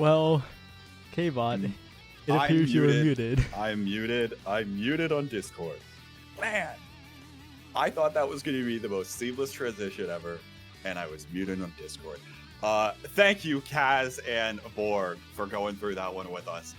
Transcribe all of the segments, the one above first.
Well, K-Bot, it I'm appears you were muted. I'm muted. I'm muted on Discord. Man, I thought that was going to be the most seamless transition ever, and I was muted on Discord. Thank you, Kaz and Borg, for going through that one with us,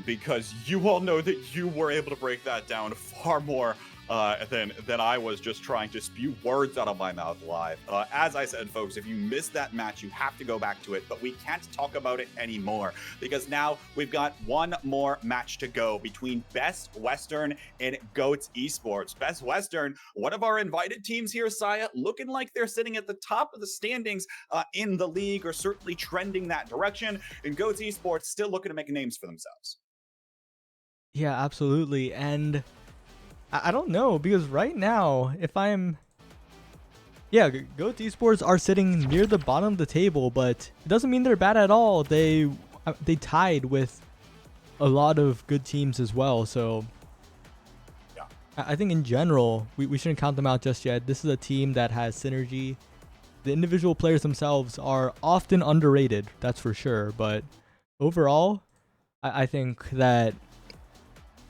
because you all know that you were able to break that down far more than I was just trying to spew words out of my mouth live. As I said, folks, if you missed that match, you have to go back to it, but we can't talk about it anymore because now we've got one more match to go between Best Western and GOATS Esports. Best Western, one of our invited teams here, Saya, looking like they're sitting at the top of the standings in the league, or certainly trending that direction, and GOATS Esports still looking to make names for themselves. Yeah, absolutely. And I don't know, because right now, GOAT Esports are sitting near the bottom of the table, but it doesn't mean they're bad at all. They tied with a lot of good teams as well. So yeah, I think in general, we shouldn't count them out just yet. This is a team that has synergy. The individual players themselves are often underrated, that's for sure. But overall, I think that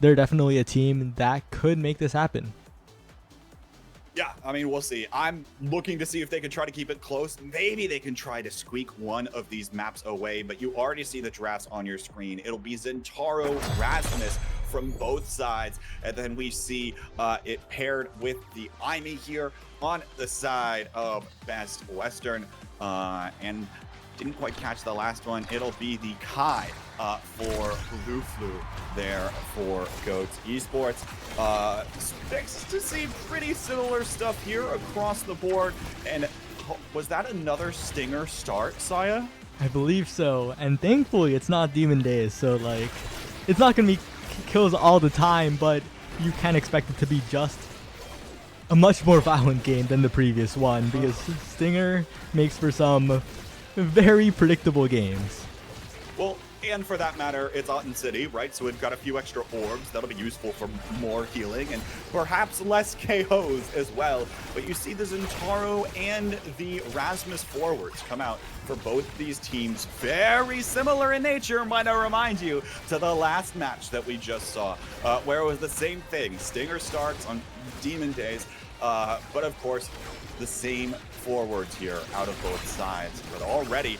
they're definitely a team that could make this happen. Yeah, I mean, we'll see. I'm looking to see if they can try to keep it close. Maybe they can try to squeak one of these maps away, but you already see the drafts on your screen. It'll be Zentaro Rasmus from both sides, and then we see it paired with the IME here on the side of Best Western, and didn't quite catch the last one. It'll be the Kai for Luflu there for GOATS Esports. Expects to see pretty similar stuff here across the board. And was that another Stinger start, Saya? I believe so. And thankfully, it's not Demon Days. So, like, it's not going to be kills all the time, but you can expect it to be just a much more violent game than the previous one, because Stinger makes for some very predictable games. Well, and for that matter, it's Otten City, right? So we've got a few extra orbs that'll be useful for more healing and perhaps less KOs as well. But you see the Zentaro and the Rasmus forwards come out for both these teams. Very similar in nature, might I remind you, to the last match that we just saw, where it was the same thing. Stinger starts on Demon Days, but of course, the same forwards here out of both sides. But already,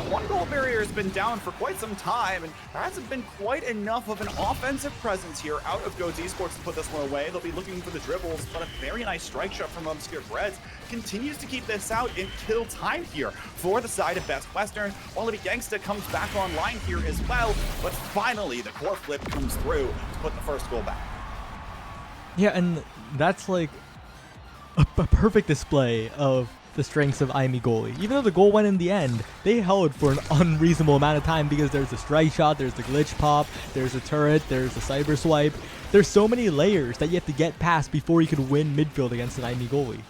one goal barrier has been down for quite some time, and there hasn't been quite enough of an offensive presence here out of GOATS Esports to put this one away. They'll be looking for the dribbles, but a very nice strike shot from Obscure Breads continues to keep this out and kill time here for the side of Best Western. Wallaby Gangsta comes back online here as well, but finally the core flip comes through to put the first goal back. Yeah, and that's like a perfect display of the strengths of IME goalie. Even though the goal went in the end, they held for an unreasonable amount of time because there's a strike shot, there's the glitch pop, there's a turret, there's a cyber swipe. There's so many layers that you have to get past before you can win midfield against an IME goalie.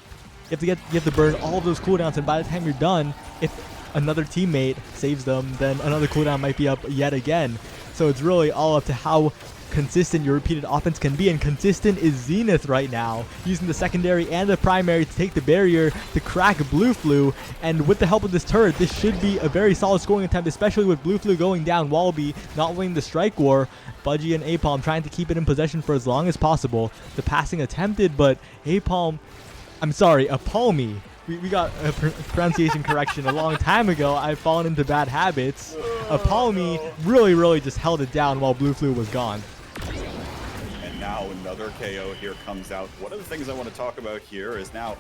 You have to burn all of those cooldowns, and by the time you're done, if another teammate saves them, then another cooldown might be up yet again. So it's really all up to how consistent your repeated offense can be, and consistent is Zenith right now, using the secondary and the primary to take the barrier to crack Blue Flu. And with the help of this turret, this should be a very solid scoring attempt, especially with Blue Flu going down, Wallaby not winning the strike war, Budgie and Apalm trying to keep it in possession for as long as possible. The passing attempted, but Apalmy, we got a pronunciation correction a long time ago. I've fallen into bad habits. Apalmy really just held it down while Blue Flu was gone. And now another KO here comes out. One of the things I want to talk about here is now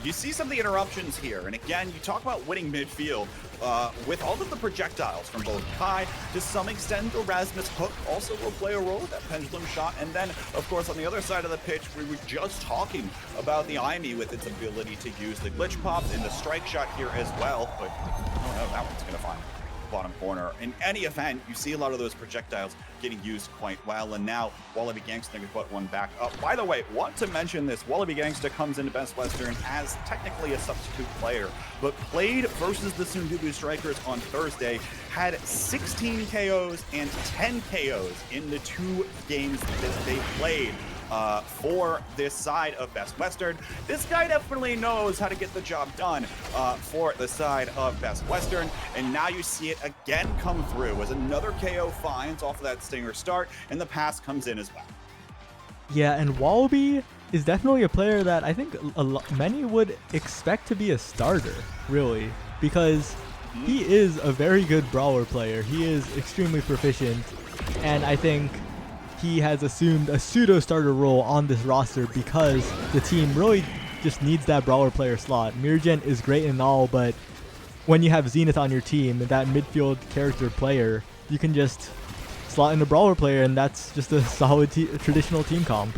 you see some of the interruptions here. And again, you talk about winning midfield with all of the projectiles from both Kai. To some extent, the Rasmus hook also will play a role with that pendulum shot. And then, of course, on the other side of the pitch, we were just talking about the IME with its ability to use the glitch pops and the strike shot here as well. But oh no, that one's going to find bottom corner. In any event, you see a lot of those projectiles getting used quite well, and now Wallaby Gangsta can put one back up. By the way, want to mention this, Wallaby Gangsta comes into Best Western as technically a substitute player, but played versus the Sundubu Strikers on Thursday, had 16 KOs and 10 KOs in the 2 games that they played. for this side of Best Western. This guy definitely knows how to get the job done for the side of Best Western. And now you see it again come through as another KO finds off of that Stinger start, and the pass comes in as well. Yeah, and Wallaby is definitely a player that I think many would expect to be a starter, really, because he is a very good brawler player. He is extremely proficient, and I think he has assumed a pseudo-starter role on this roster because the team really just needs that brawler player slot. Mirgen is great and all, but when you have Zenith on your team, that midfield character player, you can just slot in a brawler player, and that's just a solid traditional team comp.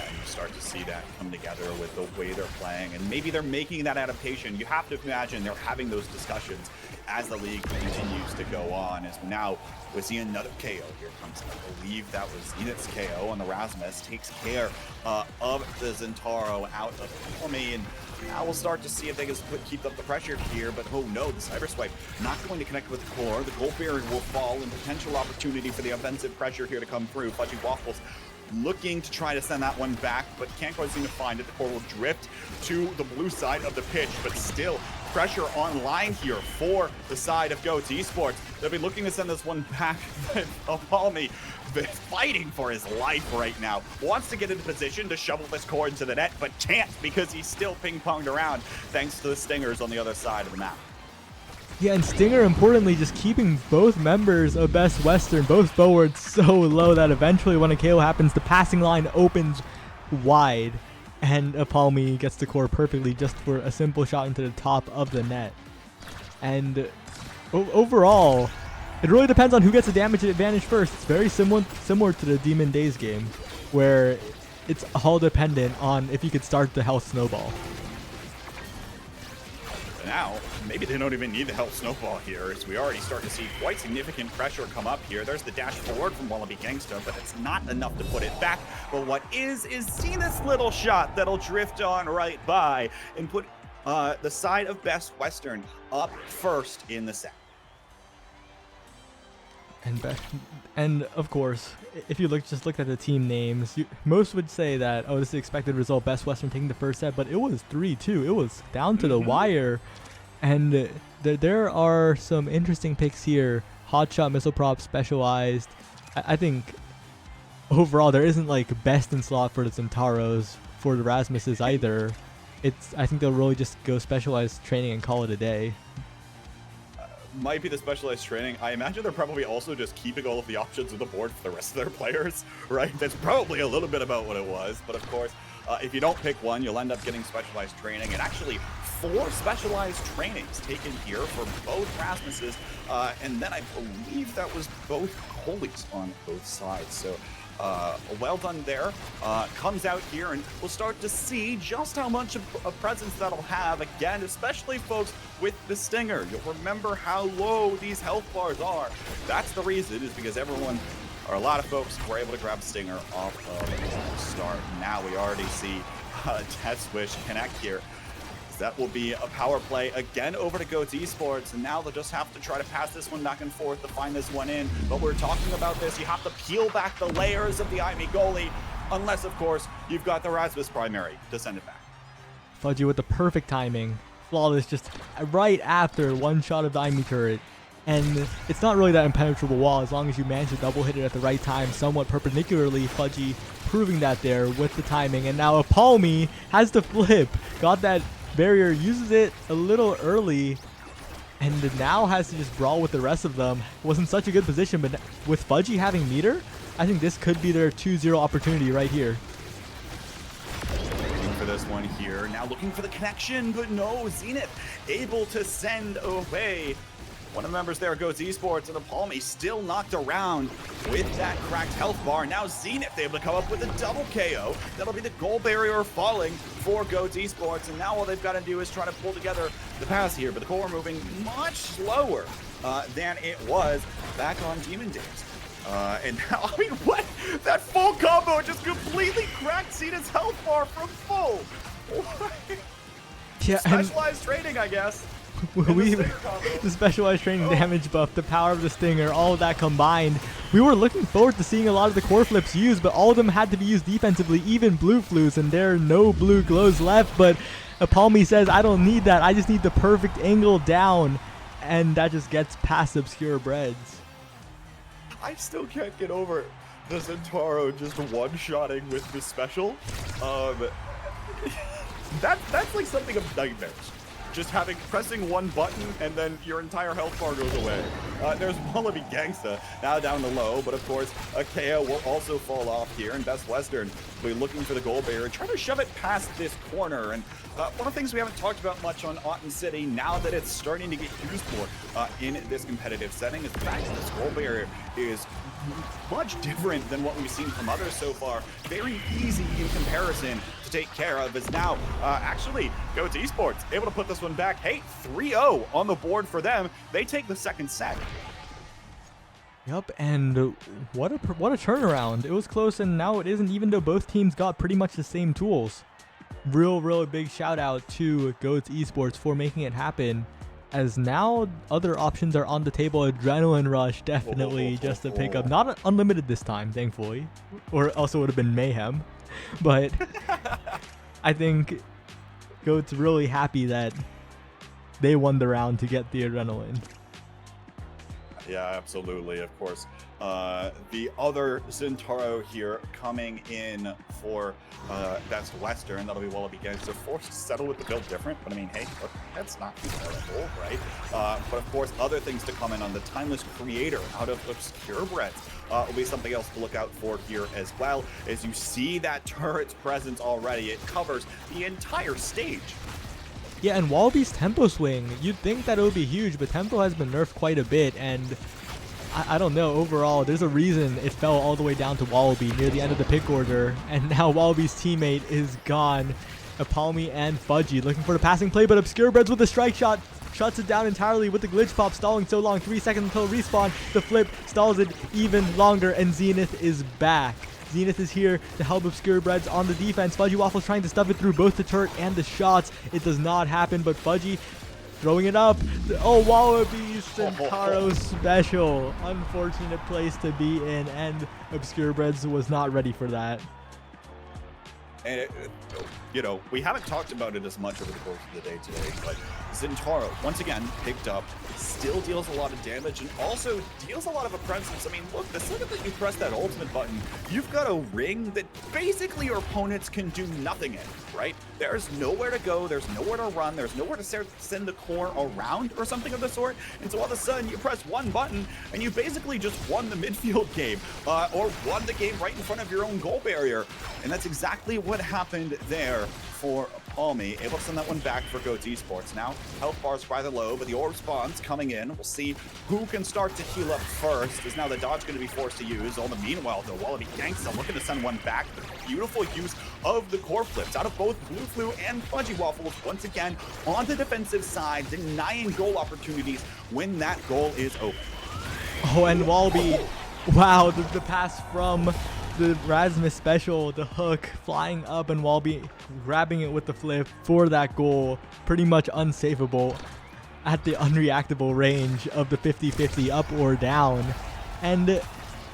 And you start to see that come together with the way they're playing, and maybe they're making that adaptation. You have to imagine they're having those discussions as the league continues to go on. As now we see another KO. Here comes, I believe that was Zenith's KO on the Rasmus. Takes care of the Zentaro out of Army, and now we'll start to see if they can keep up the pressure here. But oh no, the Cyber Swipe not going to connect with the core. The gold barrier will fall, and potential opportunity for the offensive pressure here to come through. Fudgy Waffles looking to try to send that one back, but can't quite seem to find it. The core will drift to the blue side of the pitch, but still pressure online here for the side of GOATS Esports. They'll be looking to send this one back. Palmy fighting for his life right now. Wants to get into position to shovel this core into the net, but can't because he's still ping-ponged around thanks to the Stingers on the other side of the map. Yeah, and Stinger, importantly, just keeping both members of Best Western, both forwards, so low that eventually when a KO happens, the passing line opens wide, and Apalmi gets the core perfectly just for a simple shot into the top of the net. And overall, it really depends on who gets the damage advantage first. It's very similar to the Demon Days game, where it's all dependent on if you could start the health snowball. Now, maybe they don't even need the health snowball here, as we already start to see quite significant pressure come up here. There's the dash forward from Wallaby Gangsta, but it's not enough to put it back. But what is Zenith's little shot that'll drift on right by and put the side of Best Western up first in the set. And of course, if you just look at the team names, most would say that, oh, this is the expected result, Best Western taking the first set, but it was 3-2. It was down to the wire, and there are some interesting picks here. Hotshot, Missile Prop, Specialized. I think overall there isn't like best in slot for the Zentaros, for the Rasmuses either. I think they'll really just go Specialized training and call it a day. Might be the Specialized training. I imagine they're probably also just keeping all of the options on the board for the rest of their players, right? That's probably a little bit about what it was. But of course, if you don't pick one, you'll end up getting Specialized training. And actually, 4 Specialized trainings taken here for both Rasmuses. And then I believe that was both Colies on both sides. So well done there. Comes out here, and we'll start to see just how much of a presence that'll have again, especially folks with the Stinger. You'll remember how low these health bars are. That's the reason, is because everyone, or a lot of folks, were able to grab Stinger off of the start. Now we already see Death Swish connect here. That will be a power play again over to GOATS Esports, and now they'll just have to try to pass this one back and forth to find this one in. But we're talking about this, you have to peel back the layers of the IME goalie, unless, of course, you've got the Rasmus primary to send it back. Fudgy with the perfect timing. Flawless just right after one shot of the IME turret. And it's not really that impenetrable wall as long as you manage to double hit it at the right time, somewhat perpendicularly. Fudgy proving that there with the timing. And now Apalmi has the flip. Got that barrier, uses it a little early, and now has to just brawl with the rest of them. Was in such a good position, but with Fudgy having meter, I think this could be their 2-0 opportunity right here. Looking for this one here. Now looking for the connection, but no, Zenith able to send away one of the members there, GOATS Esports, and Apalmi still knocked around with that cracked health bar. Now Zenith able to come up with a double KO. That'll be the goal barrier falling for GOATS Esports, and now all they've got to do is try to pull together the pass here, but the core moving much slower than it was back on Demon Days. And now, I mean, what? That full combo just completely cracked Zenith's health bar from full. Yeah, Specialized training, I guess. The specialized training damage buff, the power of the Stinger, all of that combined. We were looking forward to seeing a lot of the core flips used, but all of them had to be used defensively, even blue flus, and there are no blue glows left. But Apalmi says, I don't need that. I just need the perfect angle down, and that just gets past Obscure Breads. I still can't get over the Zentaro just one-shotting with the special. That's like something of nightmares. Just pressing one button and then your entire health bar goes away. There's Wallaby Gangsta now down to low, but of course, KO will also fall off here, and Best Western will be looking for the goal barrier, trying to shove it past this corner. And one of the things we haven't talked about much on Otten City, now that it's starting to get used more in this competitive setting, is the fact that this goal barrier is much different than what we've seen from others so far. Very easy in comparison to take care of, is now actually Goats Esports able to put this one back. Hey, 3-0 on the board for them. They take the second set. Yep, and what a turnaround. It was close, and now it isn't, even though both teams got pretty much the same tools. Real big shout out to Goats Esports for making it happen, as now other options are on the table. Adrenaline Rush, definitely just to pick up. Not unlimited this time, thankfully, or else it would have been mayhem. But I think Goats really happy that they won the round to get the Adrenaline. Yeah, absolutely, of course. The other Zentaro here coming in for Best Western, that'll be Wallaby Gangster, forced to settle with the build different, but I mean, hey, look, that's not terrible, right? But of course, other things to come in on. The Timeless Creator out of Obscure Breads will be something else to look out for here as well. As you see that turret's presence already, it covers the entire stage. Yeah, and Wallaby's tempo swing, you'd think that it would be huge, but tempo has been nerfed quite a bit, and I don't know, overall, there's a reason it fell all the way down to Wallaby near the end of the pick order, and now Wallaby's teammate is gone. Apalmi and Fudgy looking for the passing play, but Obscure Breads with the strike shot shuts it down entirely with the glitch pop, stalling so long, 3 seconds until respawn. The flip stalls it even longer, and Zenith is back. Zenith is here to help Obscure Breads on the defense. Fudgy Waffle's trying to stuff it through both the turret and the shots. It does not happen, but Fudgy throwing it up. Oh, Wallaby Zentaro special. Unfortunate place to be in, and Obscure Breads was not ready for that. And, you know, we haven't talked about it as much over the course of the day today, but Zentaro, once again, picked up, still deals a lot of damage, and also deals a lot of a presence. I mean, look, the second that you press that ultimate button, you've got a ring that basically your opponents can do nothing in, right? There's nowhere to go, there's nowhere to run, there's nowhere to send the core around or something of the sort, and so all of a sudden you press one button, and you basically just won the midfield game, or won the game right in front of your own goal barrier, and that's exactly what happened there for Apalmi, able to send that one back for Goats Esports. Now, health bar's rather low, but the orb spawns coming in. We'll see who can start to heal up first, is now the dodge going to be forced to use. All the meanwhile, though, Wallaby Gangsta looking to send one back. The beautiful use of the core flips out of both Blue Flu and Fudgy Waffles, once again, on the defensive side, denying goal opportunities when that goal is open. Oh, and Wallaby, wow, the pass from the Rasmus special, the hook flying up, and Wallaby grabbing it with the flip for that goal. Pretty much unsavable at the unreactable range of the 50-50 up or down. And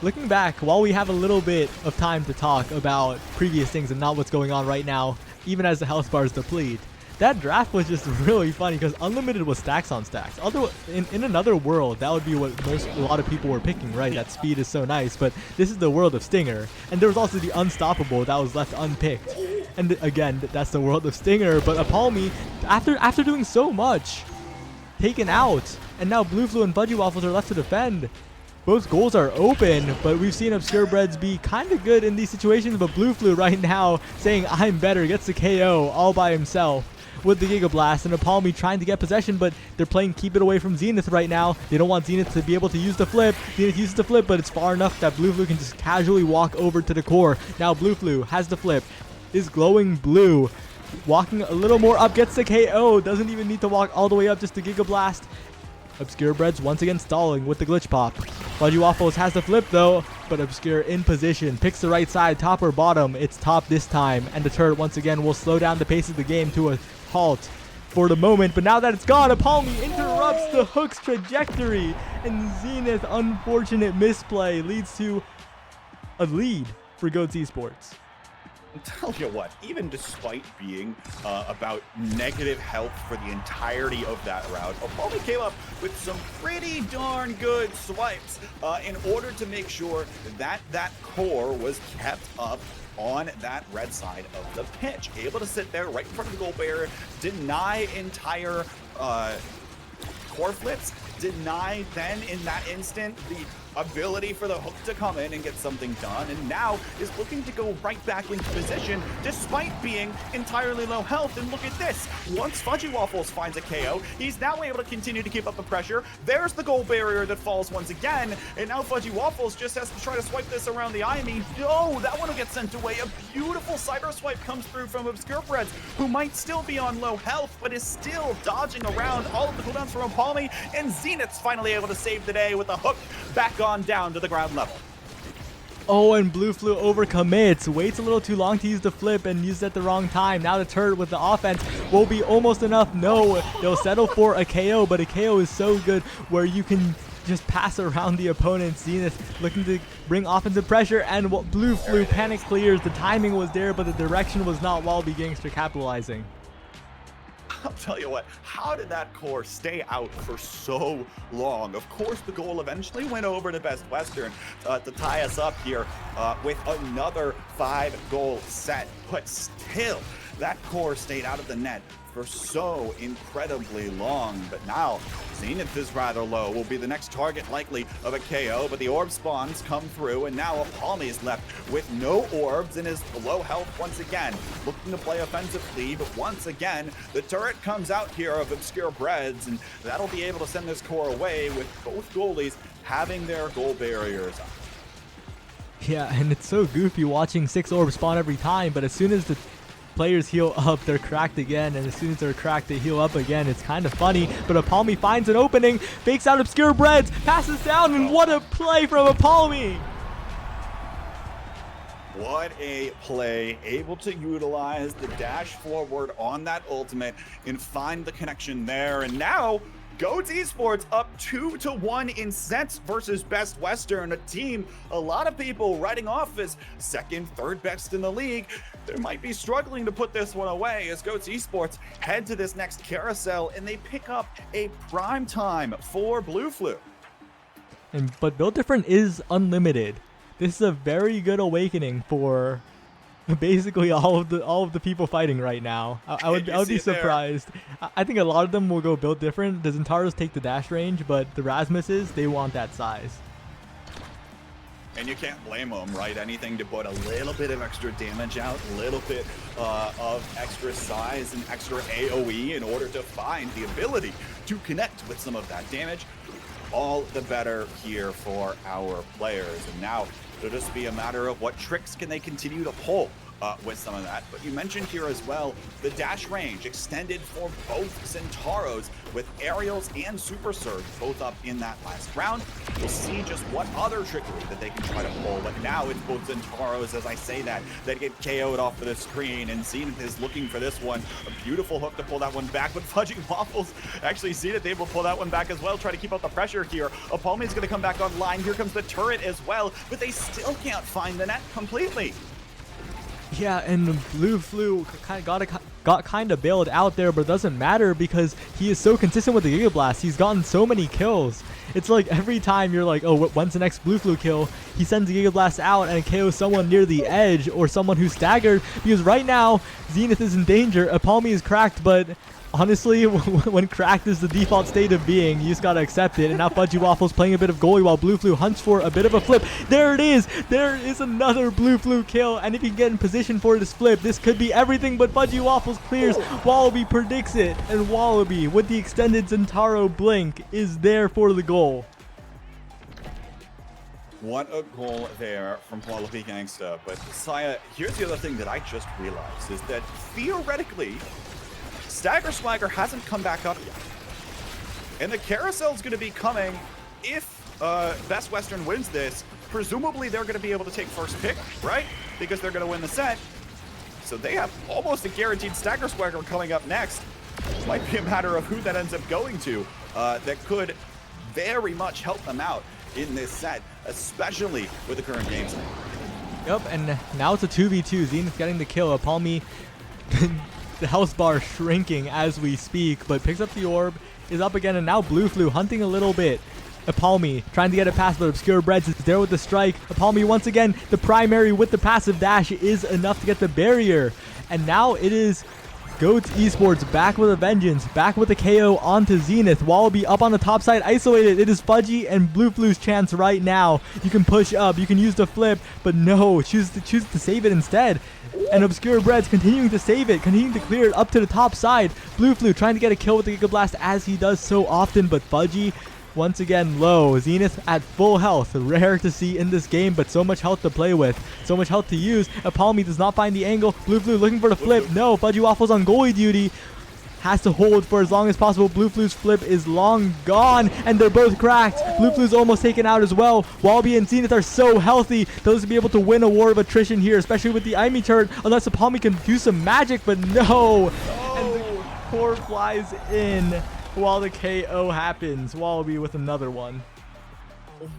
looking back, while we have a little bit of time to talk about previous things and not what's going on right now, even as the health bars deplete, that draft was just really funny because unlimited was stacks on stacks. Although in another world, that would be what a lot of people were picking, right? That speed is so nice, but this is the world of Stinger. And there was also the unstoppable that was left unpicked. And again, that's the world of Stinger. But Apalmi, after doing so much, taken out, and now Blue Flu and Fudgy Waffles are left to defend. Both goals are open, but we've seen Obscure Breads be kind of good in these situations. But Blue Flu right now saying, I'm better, gets the KO all by himself with the Giga Blast, and Apalmi trying to get possession, but they're playing keep it away from Zenith right now. They don't want Zenith to be able to use the flip. Zenith uses the flip, but it's far enough that Blue Flu can just casually walk over to the core. Now Blue Flu has the flip, is glowing blue, walking a little more up, gets the KO, doesn't even need to walk all the way up, just the Giga Blast. Obscure Breads once again stalling with the glitch pop. Fudgy Waffles has the flip though, but Obscure in position, picks the right side, top or bottom. It's top this time, and the turret once again will slow down the pace of the game to a halt. for the moment, but now that it's gone, Apalmi interrupts the hook's trajectory, and Zenith, unfortunate misplay, leads to a lead for Goats Esports. I'll tell you what, even despite being about negative health for the entirety of that round, Apalmi came up with some pretty darn good swipes in order to make sure that that core was kept up on that red side of the pitch. Able to sit there right in front of the goal barrier, deny entire core flips, deny then in that instant the ability for the hook to come in and get something done, and now is looking to go right back into position despite being entirely low health. And look at this, once Fudgy Waffles finds a KO, he's now able to continue to keep up the pressure. There's the goal barrier that falls once again, and now Fudgy Waffles just has to try to swipe this around the IME. No, that one will get sent away. A beautiful cyber swipe comes through from Obscure Breads, who might still be on low health, but is still dodging around all of the cooldowns from Apalmi, and Zenith's finally able to save the day with a hook back on down to the ground level. Oh, and Blue Flu overcommits, waits a little too long to use the flip and used it at the wrong time. Now the turret with the offense will be almost enough. No, they'll settle for a KO, but a KO is so good where you can just pass around the opponent. Zenith looking to bring offensive pressure, and Blue Flu panic clears. The timing was there, but the direction was not. Wallaby Gangster capitalizing. I'll tell you what, how did that core stay out for so long? Of course, the goal eventually went over to Best Western to tie us up here with another 5-goal set, but still, that core stayed out of the net for so incredibly long. But now Zenith is rather low, will be the next target likely of a KO, but the orb spawns come through, and now Apalmi is left with no orbs and is below health once again, looking to play offensively. But once again, the turret comes out here of Obscure Breads, and that'll be able to send this core away with both goalies having their goal barriers up. Yeah, and it's so goofy watching 6 orbs spawn every time, but as soon as the players heal up, they're cracked again, and as soon as they're cracked, they heal up again. It's kind of funny, but Apalmi finds an opening, fakes out Obscure Breads, passes down, and what a play from Apalmi! What a play, able to utilize the dash forward on that ultimate and find the connection there, and now Goats Esports up 2-1 in sets versus Best Western, a team a lot of people writing off as second, third best in the league. They might be struggling to put this one away as Goats Esports head to this next carousel, and they pick up a prime time for Blue Flu. But Build Different is unlimited. This is a very good awakening for basically all of the people fighting right now. I would be surprised. I think a lot of them will go Build Different. The Zentaros take the dash range, but the Rasmuses, they want that size. And you can't blame them, right? Anything to put a little bit of extra damage out, a little bit of extra size and extra AoE in order to find the ability to connect with some of that damage. All the better here for our players. And now it'll just be a matter of what tricks can they continue to pull with some of that. But you mentioned here as well, the dash range extended for both Zentaros with aerials and Super Surge both up in that last round. We'll see just what other trickery that they can try to pull. But now it's both Zentaros, as I say that get KO'd off of the screen, and Zenith is looking for this one. A beautiful hook to pull that one back, but Fudgy Waffles actually Zenith able to pull that one back as well, try to keep up the pressure here. Apalmi is going to come back online. Here comes the turret as well, but they still can't find the net completely. Yeah, and Blue Flu got kind of bailed out there, but it doesn't matter because he is so consistent with the Giga Blast. He's gotten so many kills. It's like every time you're like, oh, when's the next Blue Flu kill? He sends the Giga Blast out and KOs someone near the edge or someone who's staggered, because right now Zenith is in danger. Apalmi is cracked, but honestly, when cracked is the default state of being, you just gotta accept it. And now Fudgy Waffles playing a bit of goalie while Blue Flu hunts for a bit of a flip. There it is! There is another Blue Flu kill, and if you get in position for this flip, this could be everything, but Fudgy Waffles clears. Wallaby predicts it, and Wallaby, with the extended Zentaro blink, is there for the goal. What a goal there from Wallaby Gangsta. But Saya, here's the other thing that I just realized, is that theoretically, Stagger Swagger hasn't come back up yet. And the carousel's going to be coming if Best Western wins this. Presumably they're going to be able to take first pick, right? Because they're going to win the set. So they have almost a guaranteed Stagger Swagger coming up next. Might be a matter of who that ends up going to. That could very much help them out in this set, especially with the current game state. Yep, and now it's a 2v2. Zenith getting the kill. Apalmi, the health bar shrinking as we speak, but picks up the orb, is up again, and now Blue Flu hunting a little bit. Apalmi trying to get it past, but Obscure Breads is there with the strike. Apalmi once again, the primary with the passive dash is enough to get the barrier. And now it is Goats Esports back with a vengeance, back with a KO onto Zenith. Wallaby up on the top side, isolated. It is Fudgy and Blue Flu's chance right now. You can push up, you can use the flip, but no, choose to save it instead. And Obscure Breads continuing to save it, continuing to clear it up to the top side. Blue Flu trying to get a kill with the Giga Blast as he does so often, but Fudgy once again low. Zenith at full health. Rare to see in this game, but so much health to play with. So much health to use. Apalmi does not find the angle. Blue Flu looking for the flip. No, Fudgy Waffles on goalie duty. Has to hold for as long as possible. Blue Flu's flip is long gone, and they're both cracked. Blue Flu's almost taken out as well. Wallaby and Zenith are so healthy. Those to be able to win a war of attrition here, especially with the Aimi turret, unless Apalmi can do some magic, but no. And the core flies in while the KO happens. Wallaby with another one.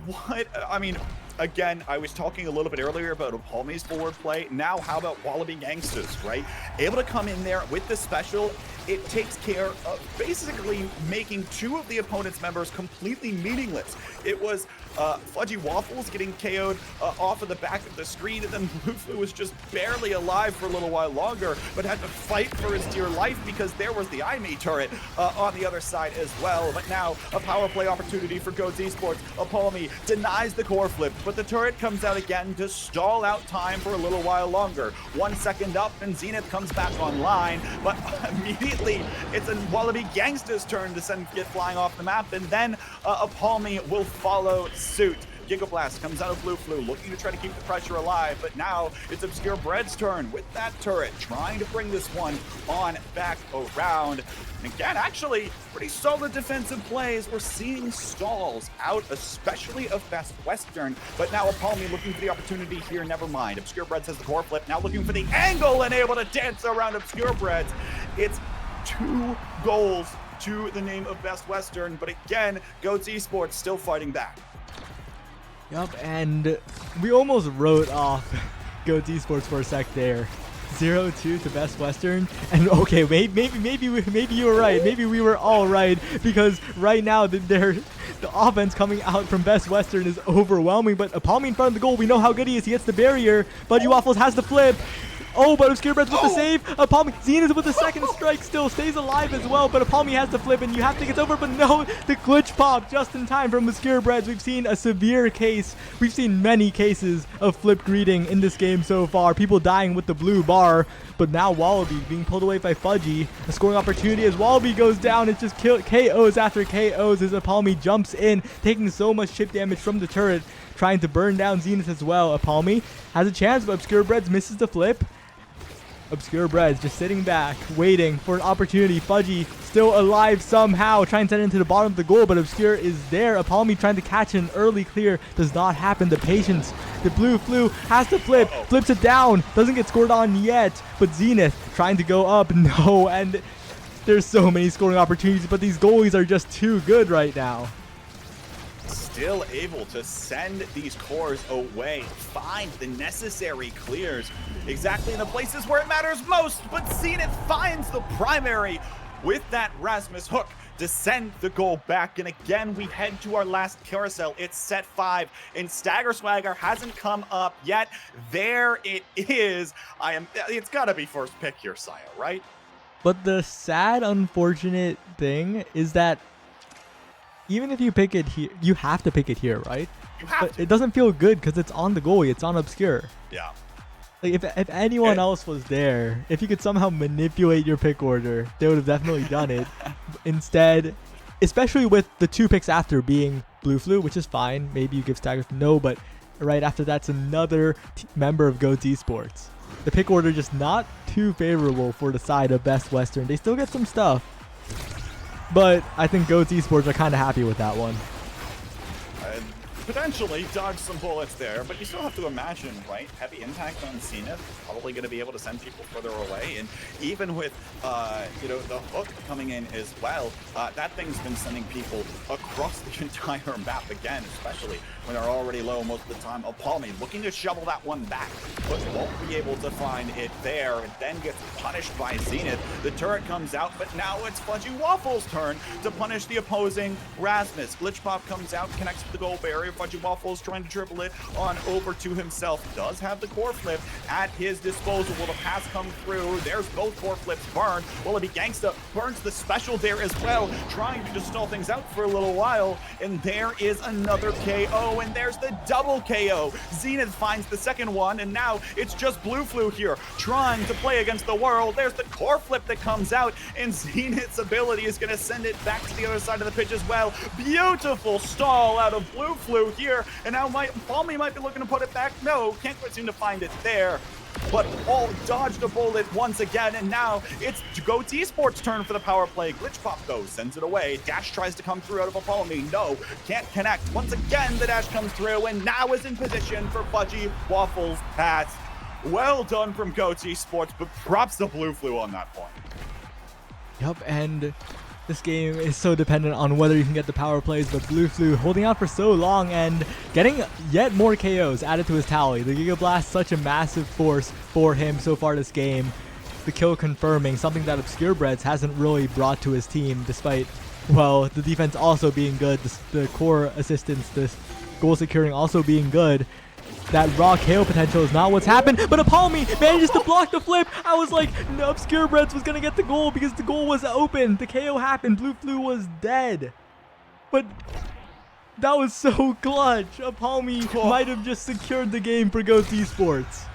What? I mean, again, I was talking a little bit earlier about Apalmi's forward play. Now, how about Wallaby Gangsters, right? Able to come in there with the special. It takes care of basically making two of the opponent's members completely meaningless. It was Fudgy Waffles getting KO'd off of the back of the screen, and then Blue Flu was just barely alive for a little while longer, but had to fight for his dear life because there was the Aimi turret on the other side as well. But now, a power play opportunity for Goats Esports. Apalmi denies the core flip, but the turret comes out again to stall out time for a little while longer. 1 second up, and Zenith comes back online, but immediately it's a Wallaby Gangster's turn to get flying off the map, and then Apalmi will follow suit. Giga Blast comes out of Blue Flu, looking to try to keep the pressure alive, but now it's Obscure Bread's turn with that turret, trying to bring this one on back around. And again, actually, pretty solid defensive plays. We're seeing stalls out, especially of Best Western, but now Apalmi looking for the opportunity here. Never mind. Obscure Breads has the core flip, now looking for the angle and able to dance around Obscure Breads. It's 2 goals to the name of Best Western, but again, Goats Esports still fighting back. Yup, and we almost wrote off Goats Esports for a sec there. 0-2 to Best Western, and okay, maybe you were right. Maybe we were all right, because right now the offense coming out from Best Western is overwhelming. But Apalmi in front of the goal, we know how good he is. He gets the barrier. Fudgy Waffles has the flip. Oh, but Obscure Breads with the save. Apalmi, Zenith with the second strike still stays alive as well, but Apalmi has the flip, and you have to get over, but no, the glitch pop just in time from Obscure Breads. We've seen a severe case. We've seen many cases of flip greeting in this game so far. People dying with the blue bar, but now Wallaby being pulled away by Fudgy. A scoring opportunity as Wallaby goes down. It's just KOs after KOs as Apalmi jumps in, taking so much chip damage from the turret, trying to burn down Zenith as well. Apalmi has a chance, but Obscure Breads misses the flip. Obscure Breads just sitting back, waiting for an opportunity. Fudgy still alive somehow, trying to send it into the bottom of the goal, but Obscure is there. Apalmi trying to catch an early clear. Does not happen. The patience. The Blue Flu has to flip. Flips it down. Doesn't get scored on yet, but Zenith trying to go up. No, and there's so many scoring opportunities, but these goalies are just too good right now. Still able to send these cores away, find the necessary clears exactly in the places where it matters most, but Zenith finds the primary with that Rasmus hook to send the goal back. And again, we head to our last carousel. It's set 5, and Stagger Swagger hasn't come up yet. There it is. It's gotta be first pick here, Saya, right? But the sad, unfortunate thing is that even if you pick it here, you have to pick it here, right? You have to. It doesn't feel good because it's on the goalie. It's on Obscure. Yeah. Like if anyone else was there, if you could somehow manipulate your pick order, they would have definitely done it. Instead, especially with the 2 picks after being Blue Flu, which is fine. Maybe you give Stagger no, but right after that's another member of Goats Esports. The pick order just not too favorable for the side of Best Western. They still get some stuff, but I think Goats Esports are kind of happy with that one. potentially dodge some bullets there, but you still have to imagine, right? Heavy impact on Zenith, probably going to be able to send people further away, and even with, you know, the hook coming in as well, that thing's been sending people across the entire map again, especially when they're already low most of the time. Palmy looking to shovel that one back, but won't be able to find it there, and then gets punished by Zenith. The turret comes out, but now it's Fudgy Waffle's turn to punish the opposing Rasmus. Glitch Pop comes out, connects with the goal barrier. Fudgy Waffles trying to dribble it on over to himself. Does have the core flip at his disposal. Will the pass come through? There's both core flips burned. Wallaby Gangsta burns the special there as well, trying to just stall things out for a little while. And there is another KO, and there's the double KO. Zenith finds the second one, and now it's just Blue Flu here, trying to play against the world. There's the core flip that comes out, and Zenith's ability is going to send it back to the other side of the pitch as well. Beautiful stall out of Blue Flu here, and now Palmy might be looking to put it back. No, can't quite seem to find it there. But all dodged a bullet once again, and now it's Goat Esports' turn for the power play. Glitch Pop, though, sends it away. Dash tries to come through out of a Palmy. No, can't connect. Once again, the dash comes through, and now is in position for Fudgy Waffles' pass. Well done from Goat Esports, but props to Blue Flu on that point. Yup, and this game is so dependent on whether you can get the power plays, but Blue Flu holding out for so long and getting yet more KOs added to his tally. The Giga Blast, such a massive force for him so far this game. The kill confirming, something that Obscure Breads hasn't really brought to his team, despite, well, the defense also being good, the core assistance, the goal securing also being good. That raw KO potential is not what's happened, but Palmy manages to block the flip. I was like, no, Obscure Breads was gonna get the goal because the goal was open. The KO happened. Blue Flu was dead. But that was so clutch. Palmy might have just secured the game for Goat Esports.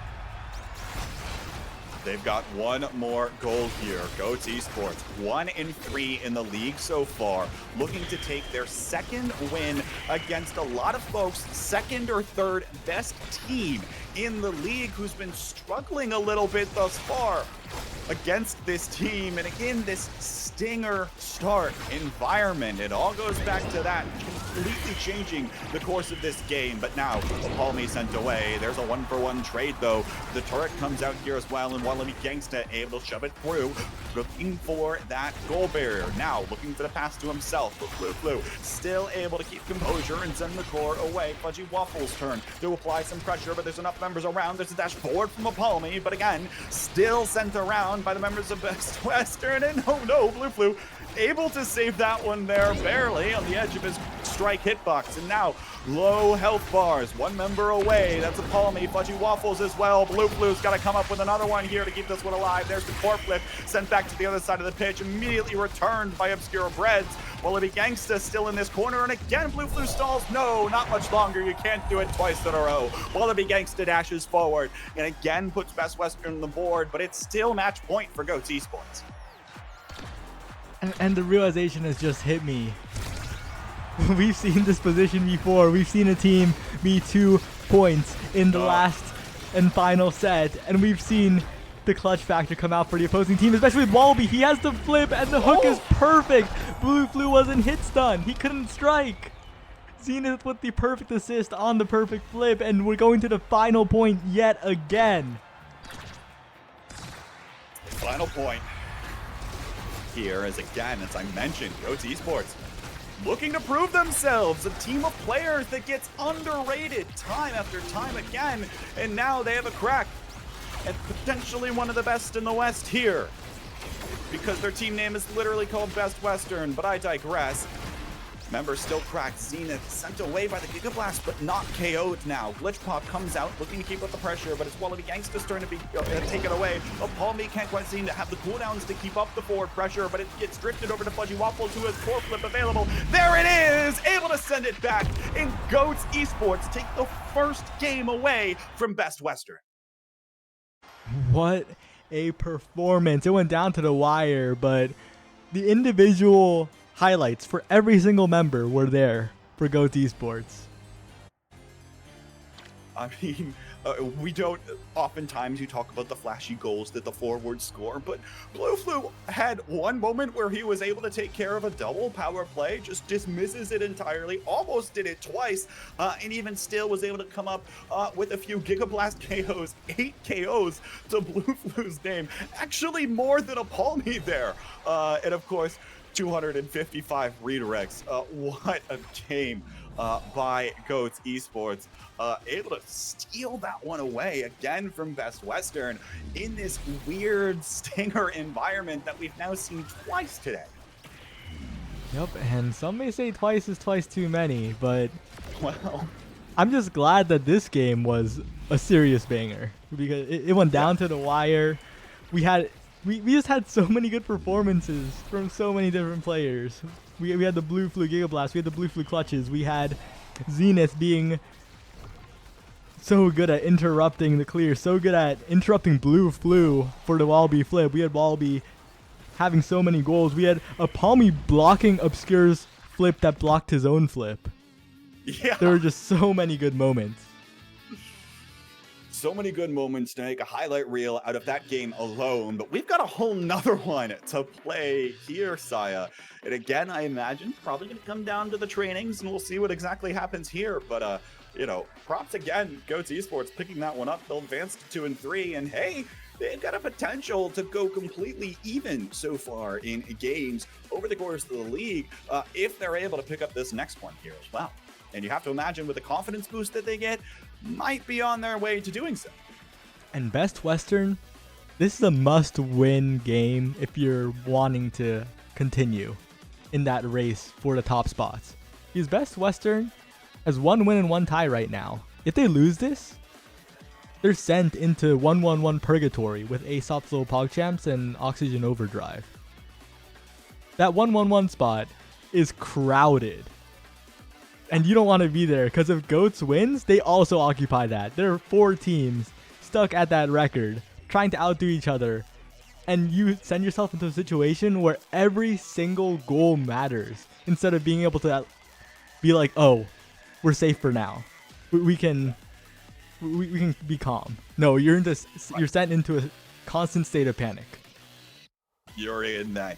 They've got one more goal here. Goat Esports, 1-3 in the league so far, looking to take their second win against a lot of folks' second or third best team in the league, who's been struggling a little bit thus far against this team. And again, this stinger start environment, it all goes back to that, completely changing the course of this game. But now Palmy sent away. There's a 1-for-1 trade though. The turret comes out here as well, and Wallaby Gangsta able to shove it through, looking for that goal barrier. Now looking for the pass to himself, but Blue Flu still able to keep composure and send the core away. Fudgy Waffles' turn to apply some pressure, but there's enough members around. There's a dash forward from a Palmy, but again, still sent around by the members of Best Western. And oh no, Blue Flu able to save that one there, barely on the edge of his strike hitbox. And now low health bars, one member away. That's a Palmy. Fudgy Waffles as well. Blue Flu's got to come up with another one here to keep this one alive. There's the core flip, sent back to the other side of the pitch, immediately returned by Obscure Breads. Wallaby Gangsta still in this corner, and again Blue Flu stalls. No, not much longer. You can't do it twice in a row. Wallaby Gangsta dashes forward and again puts Best Western on the board, but it's still match point for Goat Esports. And the realization has just hit me. We've seen this position before. We've seen a team be 2 points in the last and final set, and we've seen the clutch factor come out for the opposing team, especially with Wallaby. He has the flip, and the hook is perfect. Blue Flu wasn't hit stun. He couldn't strike. Zenith with the perfect assist on the perfect flip, and we're going to the final point yet again. Final point here is, again, as I mentioned, Goat Esports looking to prove themselves, a team of players that gets underrated time after time again, and now they have a crack at potentially one of the best in the West here, because their team name is literally called Best Western, but I digress. Members still cracked. Zenith sent away by the Giga Blast, but not KO'd now. Glitch Pop comes out, looking to keep up the pressure, but it's Wallaby Gangsta's turn to be taken away. Palmy can't quite seem to have the cooldowns to keep up the forward pressure, but it gets drifted over to Fudgy Waffles, who has core flip available. There it is! Able to send it back, and Goats Esports take the first game away from Best Western. What a performance. It went down to the wire, but the individual highlights for every single member were there for Goat Esports. I mean, We don't oftentimes you talk about the flashy goals that the forwards score, but Blue Flu had one moment where he was able to take care of a double power play, just dismisses it entirely, almost did it twice, and even still was able to come up with a few Gigablast KOs, 8 KOs to Blue Flu's name. Actually more than a Palmy there. And of course, 255 redirects. What a game by Goats Esports. Able to steal that one away again from Best Western in this weird stinger environment that we've now seen twice today. Yep, and some may say twice is twice too many, but well, I'm just glad that this game was a serious banger because it went down to the wire. We just had so many good performances from so many different players. We had the Blue Flu Giga Blast, we had the Blue Flu Clutches, we had Zenith being so good at interrupting the clear, so good at interrupting Blue Flu for the Wallaby flip. We had Wallaby having so many goals. We had a Palmy blocking Obscure's flip that blocked his own flip. Yeah. There were just so many good moments. So many good moments to make a highlight reel out of that game alone, but we've got a whole nother one to play here, Saya. And again, I imagine probably going to come down to the trainings and we'll see what exactly happens here. But, you know, props again, Goats Esports picking that one up. They'll advance to 2 and 3, and hey, they've got a potential to go completely even so far in games over the course of the league if they're able to pick up this next one here as well. And you have to imagine with the confidence boost that they get, might be on their way to doing so. And Best Western, this is a must-win game if you're wanting to continue in that race for the top spots. Because Best Western has 1 win and 1 tie right now. If they lose this, they're sent into 1-1-1 purgatory with Aesop's Little PogChamps and Oxygen Overdrive. That 1-1-1 spot is crowded. And you don't want to be there, because if Goats wins, they also occupy that. There are 4 teams stuck at that record, trying to outdo each other. And you send yourself into a situation where every single goal matters, instead of being able to be like, oh, we're safe for now. We can be calm. No, you're sent into a constant state of panic. You're in that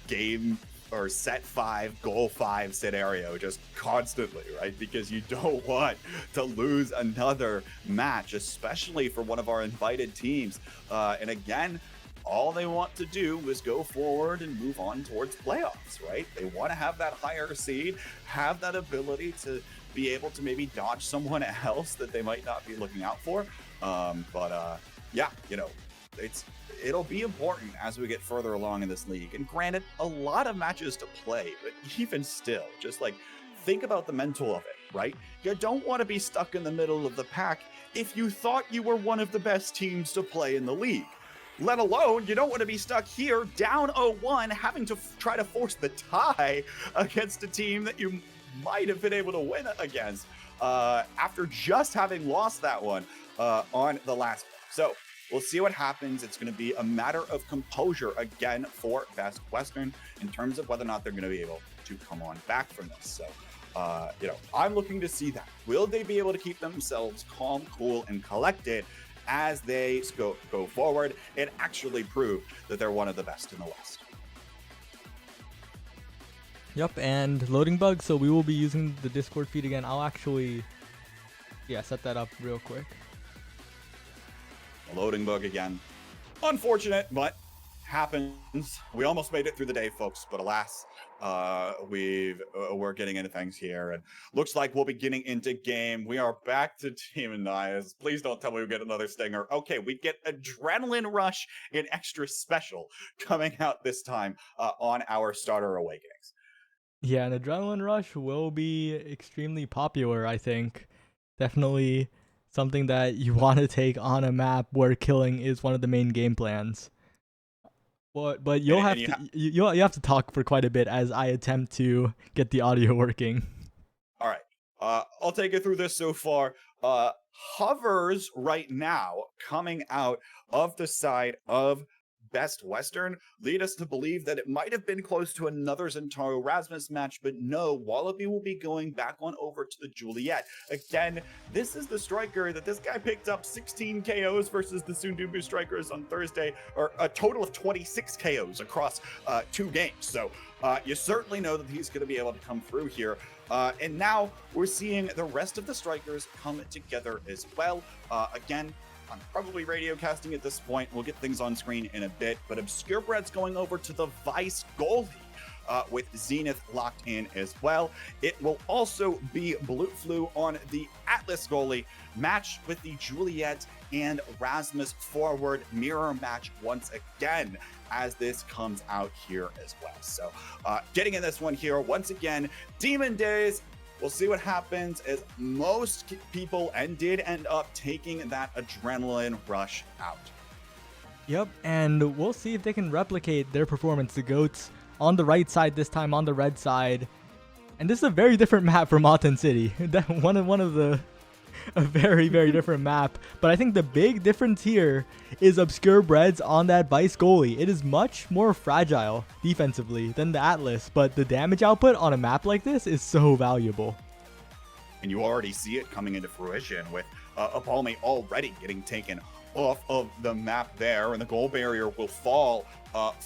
game or set 5, goal 5 scenario just constantly, right? Because you don't want to lose another match, especially for one of our invited teams. And again, all they want to do is go forward and move on towards playoffs, right? They want to have that higher seed, have that ability to be able to maybe dodge someone else that they might not be looking out for. Yeah, you know, it'll be important as we get further along in this league. And granted, a lot of matches to play, but even still, just like think about the mental of it, right? You don't want to be stuck in the middle of the pack if you thought you were one of the best teams to play in the league. Let alone, you don't want to be stuck here down 0-1, having to try to force the tie against a team that you might have been able to win against after just having lost that one on the last one. So we'll see what happens. It's going to be a matter of composure again for Best Western in terms of whether or not they're going to be able to come on back from this. So, you know, I'm looking to see that. Will they be able to keep themselves calm, cool, and collected as they go forward and actually prove that they're one of the best in the West? Yep, and loading bug, so we will be using the Discord feed again. I'll actually, set that up real quick. Loading bug again. Unfortunate, but happens. We almost made it through the day, folks, but alas, we're getting into things here, and looks like we'll be getting into game. We are back to Team Anais. Please don't tell me we get another stinger. Okay, we get Adrenaline Rush in extra special coming out this time on our Starter Awakenings. Yeah, an Adrenaline Rush will be extremely popular, I think. Definitely something that you want to take on a map where killing is one of the main game plans. But you'll have to talk for quite a bit as I attempt to get the audio working. All right. I'll take you through this so far. Hovers right now coming out of the side of Best Western lead us to believe that it might have been close to another Zentaro Rasmus match, but no, Wallaby will be going back on over to the Juliet. Again, this is the striker that this guy picked up 16 KOs versus the Sundubu strikers on Thursday, or a total of 26 KOs across 2 games. So you certainly know that he's going to be able to come through here. And now we're seeing the rest of the strikers come together as well. Again, I'm probably radio casting at this point. We'll get things on screen in a bit, but Obscure Bread's going over to the Vice goalie with Zenith locked in as well. It will also be Blue Flu on the Atlas goalie, match with the Juliet and Rasmus forward mirror match once again as this comes out here as well. So getting in this one here once again, Demon Days. We'll see what happens, as most people did end up taking that adrenaline rush out. Yep, and we'll see if they can replicate their performance. The Goats on the right side this time, on the red side. And this is a very different map from Mountain City. one of the a very, very different map. But I think the big difference here is Obscure Breads on that Vice goalie. It is much more fragile defensively than the Atlas, but the damage output on a map like this is so valuable. And you already see it coming into fruition with Apalme already getting taken off of the map there, and the goal barrier will fall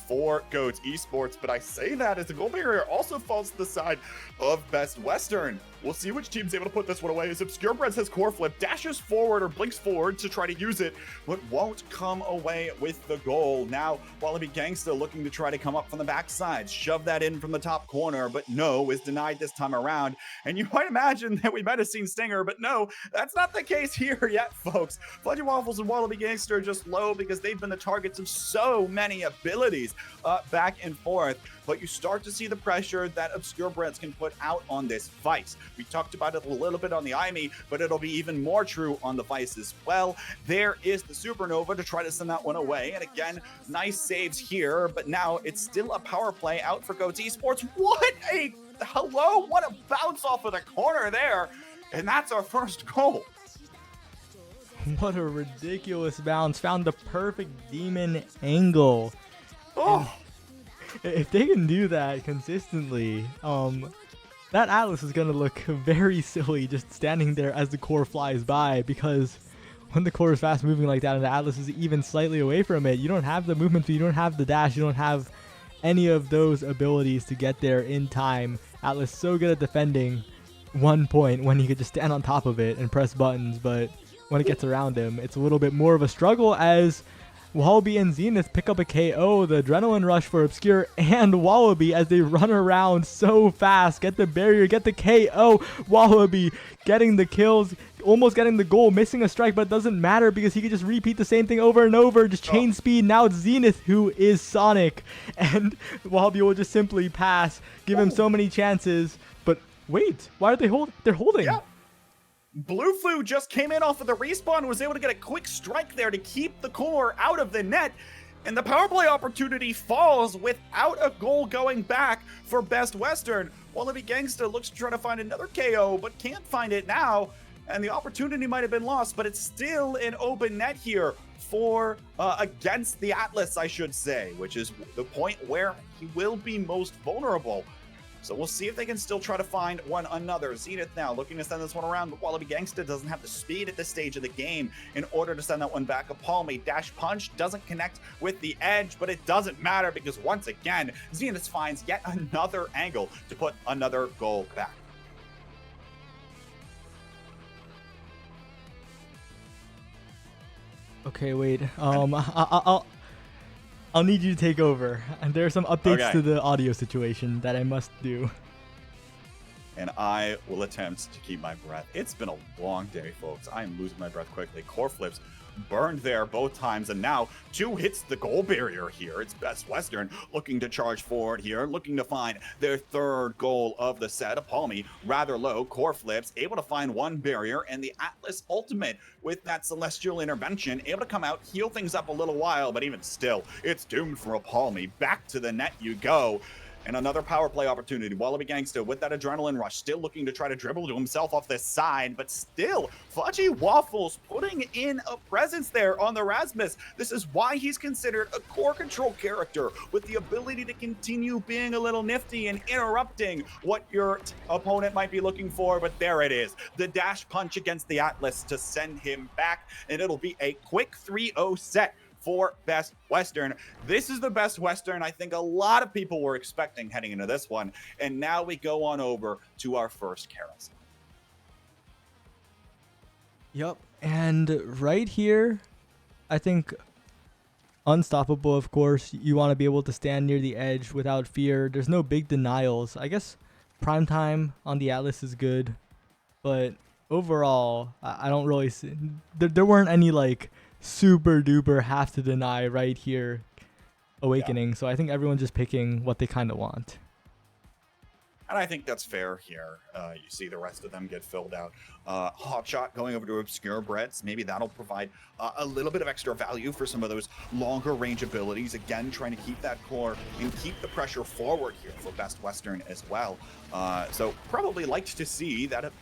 for Goats Esports. But I say that as the goal barrier also falls to the side of Best Western. We'll see which team's able to put this one away, as Obscure Bread has core flip, dashes forward or blinks forward to try to use it, but won't come away with the goal. Now, Wallaby Gangsta looking to try to come up from the backside, shove that in from the top corner, but no, is denied this time around. And you might imagine that we might have seen Stinger, but no, that's not the case here yet, folks. Fudgy Waffles and Wallaby Gangsta are just low because they've been the targets of so many abilities back and forth. But you start to see the pressure that Obscure Breads can put out on this Vice. We talked about it a little bit on the IME, but it'll be even more true on the Vice as well. There is the Supernova to try to send that one away. And again, nice saves here, but now it's still a power play out for Goats Esports. What a bounce off of the corner there. And that's our first goal. What a ridiculous bounce. Found the perfect demon angle. Oh. If they can do that consistently, that Atlas is going to look very silly just standing there as the core flies by, because when the core is fast moving like that and the Atlas is even slightly away from it, you don't have the movement speed, you don't have the dash, you don't have any of those abilities to get there in time. Atlas so good at defending 1 point when he could just stand on top of it and press buttons, but when it gets around him, it's a little bit more of a struggle as Wallaby and Zenith pick up a KO. The adrenaline rush for Obscure and Wallaby as they run around so fast, get the barrier, get the KO. Wallaby getting the kills, almost getting the goal, missing a strike, but it doesn't matter because he can just repeat the same thing over and over, just chain speed. Now it's Zenith who is Sonic, and Wallaby will just simply pass, give him so many chances. But wait, why are they holding? They're holding. Yeah. Blue Flu just came in off of the respawn, was able to get a quick strike there to keep the core out of the net, and the power play opportunity falls without a goal going back for Best Western. Wallaby Gangsta looks to try to find another KO, but can't find it now, and the opportunity might have been lost, but it's still an open net here for against the Atlas, I should say, which is the point where he will be most vulnerable. So we'll see if they can still try to find one another. Zenith now looking to send this one around, but Wallaby Gangsta doesn't have the speed at this stage of the game in order to send that one back. Apalme dash punch doesn't connect with the edge, but it doesn't matter because once again, Zenith finds yet another angle to put another goal back. Okay, wait. I'll need you to take over. And there are some updates to the audio situation that I must do. And I will attempt to keep my breath. It's been a long day, folks. I am losing my breath quickly. Core flips burned there both times, and now 2 hits the goal barrier here. It's Best Western looking to charge forward here, looking to find their 3rd goal of the set. Apalme rather low, core flips, able to find 1 barrier, and the Atlas ultimate with that celestial intervention, able to come out, heal things up a little while, but even still, it's doomed for Apalme. Back to the net you go. And another power play opportunity. Wallaby Gangsta with that adrenaline rush, still looking to try to dribble to himself off this side, but still, Fudgy Waffles putting in a presence there on the Rasmus. This is why he's considered a core control character with the ability to continue being a little nifty and interrupting what your opponent might be looking for. But there it is, the dash punch against the Atlas to send him back, and it'll be a quick 3-0 set for Best Western. This is the Best Western I think a lot of people were expecting heading into this one. And now we go on over to our first carousel. Yep. And right here, I think unstoppable, of course. You want to be able to stand near the edge without fear. There's no big denials. I guess prime time on the Atlas is good, but overall, I don't really see... There weren't any, like, super duper have to deny right here awakening. Yeah. So I think everyone's just picking what they kind of want. And I think that's fair here. You see the rest of them get filled out. Hotshot going over to Obscure Breads. Maybe that'll provide a little bit of extra value for some of those longer range abilities. Again, trying to keep that core and keep the pressure forward here for Best Western as well. So probably liked to see that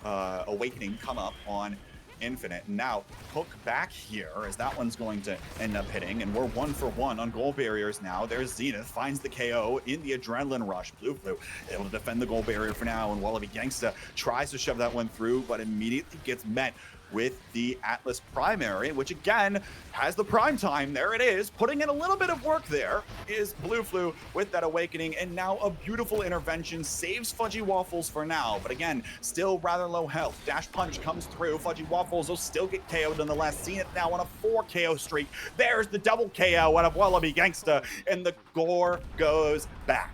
awakening come up on Infinite. Now hook back here as that one's going to end up hitting, and we're 1 for 1 on goal barriers now. There's Zenith, finds the KO in the adrenaline rush. BlueFlu able to defend the goal barrier for now, and Wallaby Gangsta tries to shove that one through, but immediately gets met with the Atlas primary, which again has the prime time. There it is, putting in a little bit of work. There is BlueFlu with that awakening, and now a beautiful intervention saves Fudgy Waffles for now, but again, still rather low health. Dash punch comes through. Fudgy Waffles will still get KO'd in the last scene. It now on a 4 KO streak. There's the double KO out of Wallaby Gangsta, and the gore goes back.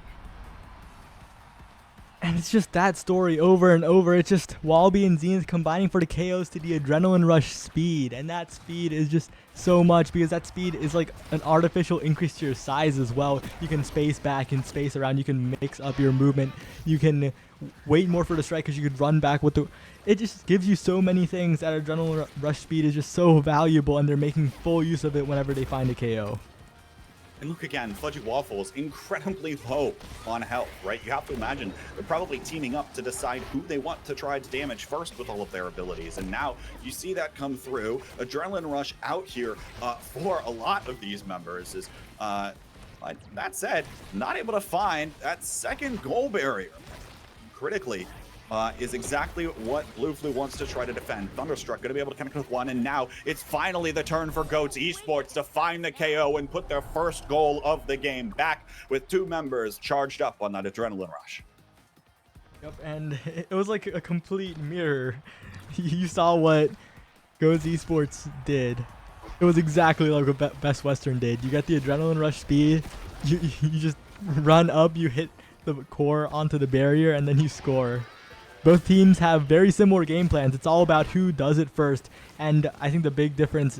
And it's just that story over and over. It's just Wallaby and Zenith combining for the KOs to the adrenaline rush speed. And that speed is just so much, because that speed is like an artificial increase to your size as well. You can space back and space around. You can mix up your movement. You can wait more for the strike because you could run back with the... It just gives you so many things. That adrenaline rush speed is just so valuable, and they're making full use of it whenever they find a KO. And look again, Fudgy Waffles, incredibly low on health, right? You have to imagine they're probably teaming up to decide who they want to try to damage first with all of their abilities. And now you see that come through. Adrenaline rush out here for a lot of these members is, that said, not able to find that second goal barrier. Critically, is exactly what BlueFlu wants to try to defend. Thunderstruck going to be able to connect with one, and now it's finally the turn for Goats Esports to find the KO and put their first goal of the game back with 2 members charged up on that adrenaline rush. Yep, and it was like a complete mirror. You saw what Goats Esports did. It was exactly like what Best Western did. You get the adrenaline rush speed, you just run up, you hit the core onto the barrier, and then you score. Both teams have very similar game plans. It's all about who does it first. And I think the big difference,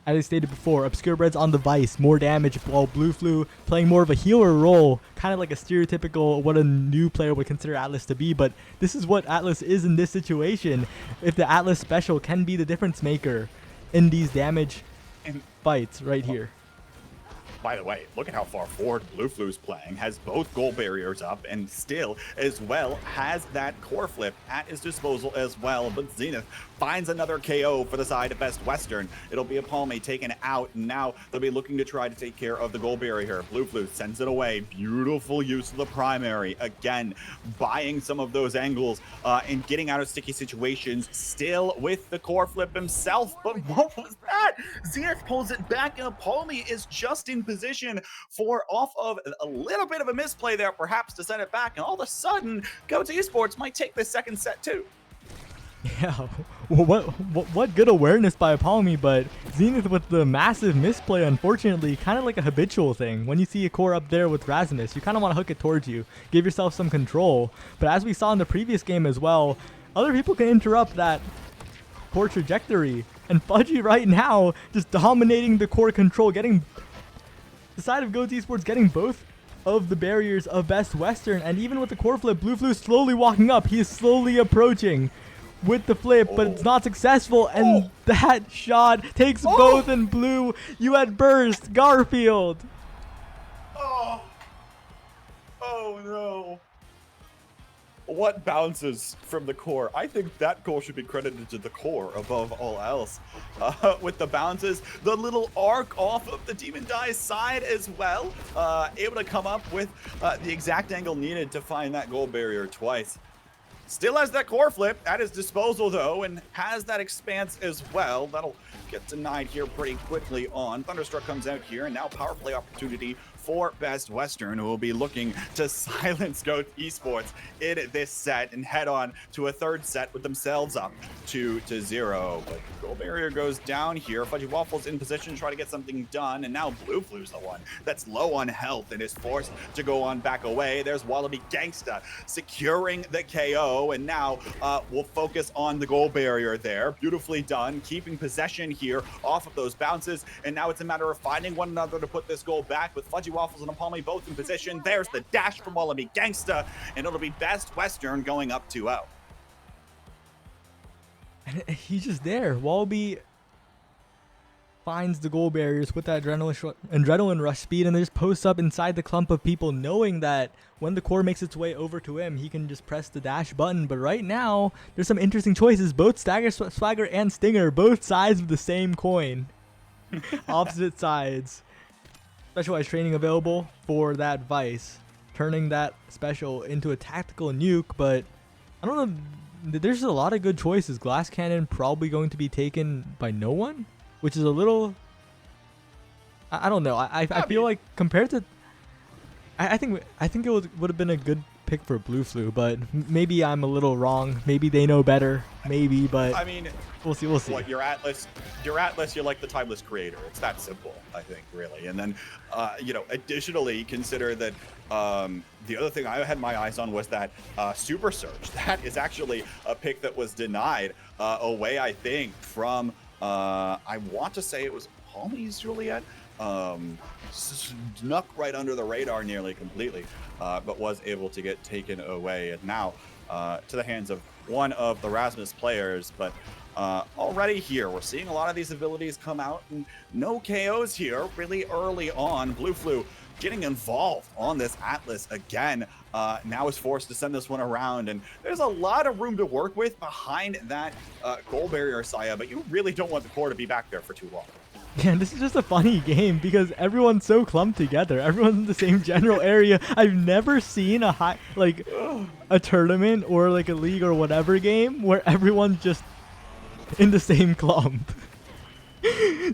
as I stated before, Obscure Bread's on the Vice, more damage, while BlueFlu playing more of a healer role, kind of like a stereotypical what a new player would consider Atlas to be. But this is what Atlas is in this situation. If the Atlas special can be the difference maker in these damage fights right here. By the way, look at how far forward BlueFlu's playing, has both goal barriers up, and still, as well, has that core flip at his disposal as well. But Zenith finds another KO for the side of Best Western. It'll be a Palme taken out, and now they'll be looking to try to take care of the goal barrier. BlueFlu sends it away. Beautiful use of the primary. Again, buying some of those angles and getting out of sticky situations, still with the core flip himself. But what was that? Zenith pulls it back, and Palme is just in position for off of a little bit of a misplay there, perhaps, to send it back, and all of a sudden Goats Esports might take the second set too. Yeah, well, what good awareness by Palme, but Zenith with the massive misplay, unfortunately, kind of like a habitual thing. When you see a core up there with Rasmus, you kind of want to hook it towards you, give yourself some control. But as we saw in the previous game as well, other people can interrupt that core trajectory, and Fudgy right now just dominating the core control, getting the side of Goats Esports getting both of the barriers of Best Western, and even with the core flip, BlueFlu slowly walking up. He is slowly approaching with the flip, but it's not successful, and that shot takes both, and Blue, you had burst, Garfield. what bounces from the core. I think that goal should be credited to the core above all else. With the bounces, the little arc off of the Demon Die's side as well, able to come up with the exact angle needed to find that goal barrier twice. Still has that core flip at his disposal, though, and has that expanse as well. That'll get denied here pretty quickly on. Thunderstruck comes out here, and now power play opportunity for Best Western, who will be looking to silence Goat Esports in this set and head on to a third set with themselves up 2-0. But goal barrier goes down here. Fudgy Waffles in position to try to get something done, and now Blue Flu's the one that's low on health and is forced to go on back away. There's Wallaby Gangsta securing the KO, and now we'll focus on the goal barrier there. Beautifully done, keeping possession here off of those bounces, and now it's a matter of finding one another to put this goal back with Fudgy Waffles and Apalmi both in position. There's the dash from Wallaby Gangsta, and it'll be Best Western going up 2-0. And he's just there. Wallaby finds the goal barriers with that adrenaline rush speed, and they just posts up inside the clump of people, knowing that when the core makes its way over to him, he can just press the dash button. But right now, there's some interesting choices. Both Stagger, Swagger, and Stinger, both sides of the same coin. Opposite sides. Specialized training available for that Vice, turning that special into a tactical nuke, but I don't know. There's a lot of good choices. Glass Cannon probably going to be taken by no one, which is a little... I don't know. I feel like compared to... I think it would have been a good pick for Blue Flu, but maybe I'm a little wrong. Maybe they know better. Maybe, but I mean, we'll see. What, you're Atlas, you're like the timeless creator. It's that simple, I think, really. And then, additionally, consider that the other thing I had my eyes on was that Super Surge. That is actually a pick that was denied away, I think, from, I want to say it was Palmies Juliet. Snuck right under the radar nearly completely, but was able to get taken away, and now to the hands of one of the Rasmus players. But already here, we're seeing a lot of these abilities come out, and no KOs here really early on. Blue Flu getting involved on this Atlas again, now is forced to send this one around, and there's a lot of room to work with behind that goal barrier, Saya, but you really don't want the core to be back there for too long. Yeah, this is just a funny game because everyone's so clumped together. Everyone's in the same general area. I've never seen a a tournament or like a league or whatever game where everyone's just in the same clump.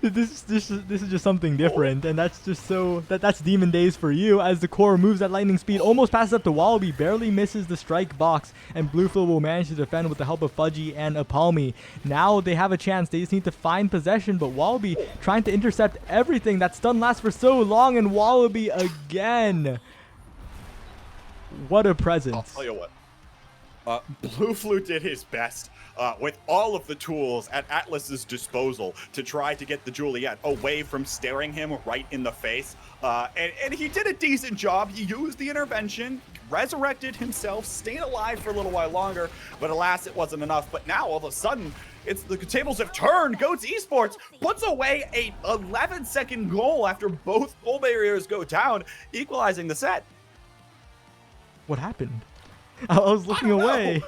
This is just something different, and that's just that's Demon Days for you. As the core moves at lightning speed, almost passes up to Wallaby, barely misses the strike box, and Blue Flu will manage to defend with the help of Fudgy and Apalmi. Now they have a chance. They just need to find possession, but Wallaby trying to intercept everything. That stun lasts for so long, and Wallaby again. What a presence! I'll tell you what. Blue Flu did his best with all of the tools at Atlas's disposal to try to get the Juliet away from staring him right in the face. And he did a decent job. He used the intervention, resurrected himself, stayed alive for a little while longer, but alas, it wasn't enough. But now, all of a sudden, the tables have turned. Goats Esports puts away a 11-second goal after both goal barriers go down, equalizing the set. What happened? I was looking away.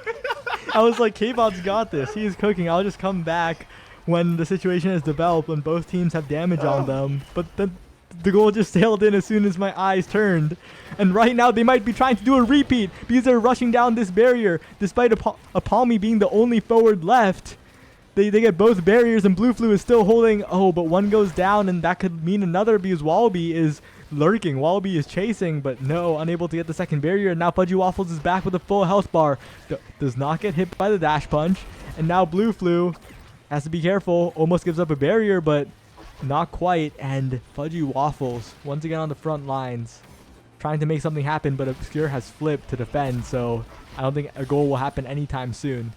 I was like, K-Bot's got this. He is cooking. I'll just come back when the situation has developed, when both teams have damage on them. But then the goal just sailed in as soon as my eyes turned. And right now, they might be trying to do a repeat because they're rushing down this barrier. Despite Apalmi being the only forward left, they get both barriers, and Blue Flu is still holding. Oh, but one goes down, and that could mean another because Wallaby is lurking. Wallaby is chasing, but no, unable to get the second barrier. And now Fudgy Waffles is back with a full health bar. Does not get hit by the dash punch. And now Blue Flu has to be careful. Almost gives up a barrier, but not quite. And Fudgy Waffles once again on the front lines, trying to make something happen, but Obscure has flipped to defend, so I don't think a goal will happen anytime soon.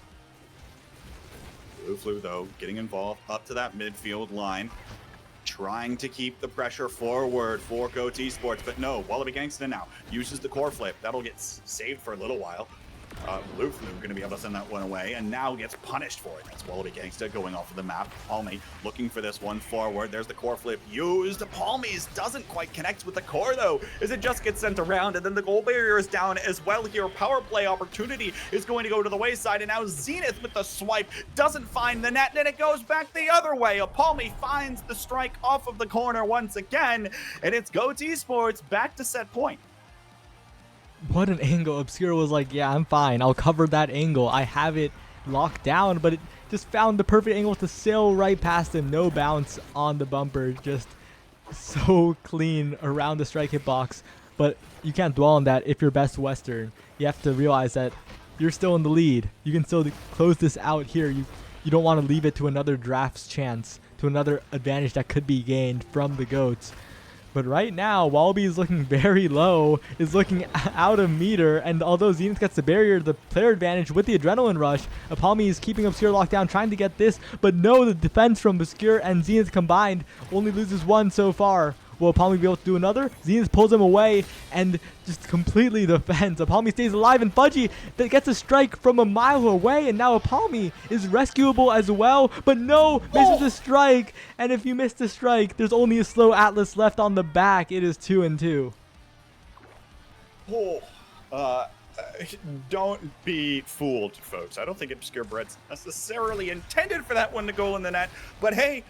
Blue Flu, though, getting involved up to that midfield line, trying to keep the pressure forward for Goat Esports, but no, Wallaby Gangsta now uses the core flip. That'll get saved for a little while. Blue Flu going to be able to send that one away, and now gets punished for it. That's Wallaby Gangsta going off of the map. Palmy looking for this one forward. There's the core flip used. Palmy's doesn't quite connect with the core, though, as it just gets sent around, and then the goal barrier is down as well here. Power play opportunity is going to go to the wayside, and now Zenith with the swipe doesn't find the net, and it goes back the other way. Palmy finds the strike off of the corner once again, and it's Goat Esports back to set point. What an angle. Obscure was like, yeah, I'm fine. I'll cover that angle. I have it locked down, but it just found the perfect angle to sail right past him. No bounce on the bumper. Just so clean around the strike hitbox. But you can't dwell on that if you're Best Western. You have to realize that you're still in the lead. You can still close this out here. You don't want to leave it to another draft's chance, to another advantage that could be gained from the Goats. But right now, Wallaby is looking very low, is looking out of meter, and although Zenith gets the barrier, the player advantage with the Adrenaline Rush, Palmy is keeping Obscure locked down, trying to get this, but no, the defense from Obscure and Zenith combined only loses one so far. Will Palmy be able to do another? Zenith pulls him away and just completely defends. Palmy stays alive, and Fudgy that gets a strike from a mile away, and now Palmy is rescuable as well, but no, misses the strike, and if you miss the strike, there's only a slow Atlas left on the back. It is 2-2. Don't be fooled, folks. I don't think Obscure Bread's necessarily intended for that one to go in the net, but hey,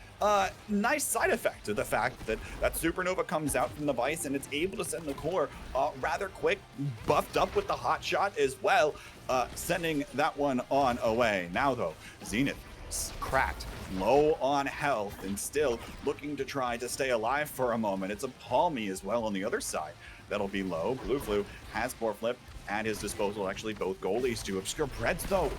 nice side effect of the fact that that Supernova comes out from the Vice and it's able to send the core rather quick, buffed up with the hot shot as well, sending that one on away. Now though, Zenith cracked, low on health, and still looking to try to stay alive for a moment. It's a Palmy as well on the other side that'll be low. Blue Flu has core flip at his disposal, actually both goalies do. Obscure Breads though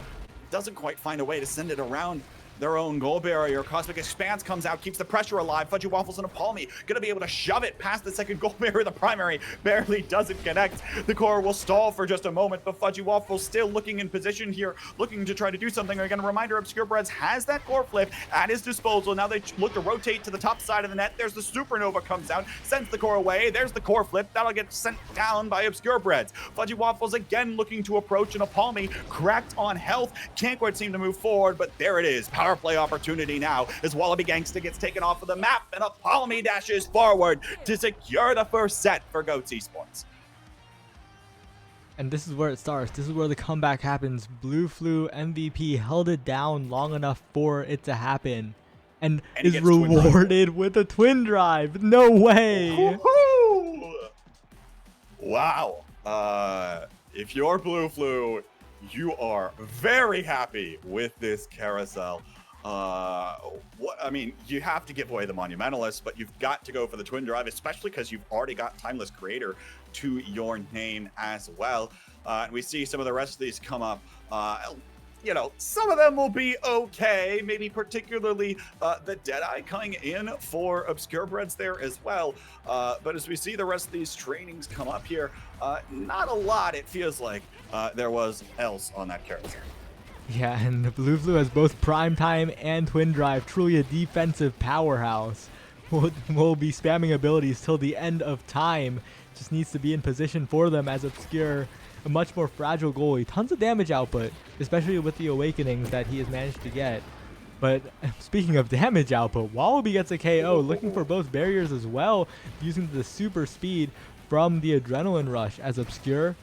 doesn't quite find a way to send it around their own goal barrier. Cosmic Expanse comes out, keeps the pressure alive. Fudgy Waffles and a Palmy gonna be able to shove it past the second goal barrier. The primary barely doesn't connect. The core will stall for just a moment, but Fudgy Waffles still looking in position here, looking to try to do something. Again, a reminder, Obscure Breads has that core flip at his disposal. Now they look to rotate to the top side of the net. There's the Supernova comes out, sends the core away. There's the core flip. That'll get sent down by Obscure Breads. Fudgy Waffles again looking to approach, and a Palmy cracked on health. Can't quite seem to move forward, but there it is. Power play opportunity now as Wallaby Gangsta gets taken off of the map, and a Palmy dashes forward to secure the first set for Goats Esports. And this is where it starts. This is where the comeback happens. Blue Flu MVP held it down long enough for it to happen, and is rewarded with a twin drive. No way. Wow. If you're Blue Flu, you are very happy with this carousel. I mean, you have to give away the Monumentalist, but you've got to go for the twin drive, especially because you've already got Timeless Creator to your name as well. And we see some of the rest of these come up. You know, some of them will be okay, maybe particularly the Deadeye coming in for Obscure Breads there as well. But as we see the rest of these trainings come up here, not a lot, it feels like, there was else on that carousel. Yeah, and Blue Flu has both Prime Time and Twin Drive, truly a defensive powerhouse. Will be spamming abilities till the end of time. Just needs to be in position for them as Obscure, a much more fragile goalie. Tons of damage output, especially with the Awakenings that he has managed to get. But speaking of damage output, Wallaby gets a KO, looking for both barriers as well, using the super speed from the Adrenaline Rush as Obscure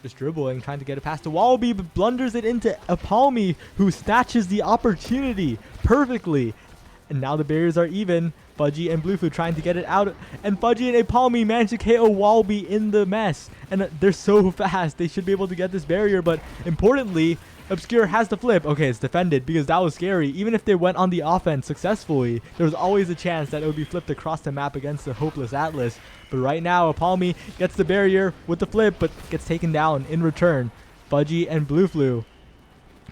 just dribbling, trying to get it past the Wallaby, but blunders it into a Palmy, who snatches the opportunity perfectly. And now the barriers are even. Fudgy and Blue Flu trying to get it out, and Fudgy and a Palmy manage to KO Wallaby in the mess. And they're so fast, they should be able to get this barrier, but importantly, Obscure has the flip. Okay, it's defended because that was scary. Even if they went on the offense successfully, there was always a chance that it would be flipped across the map against the hopeless Atlas. But right now, Palmy gets the barrier with the flip, but gets taken down in return. Fudgy and Blue Flu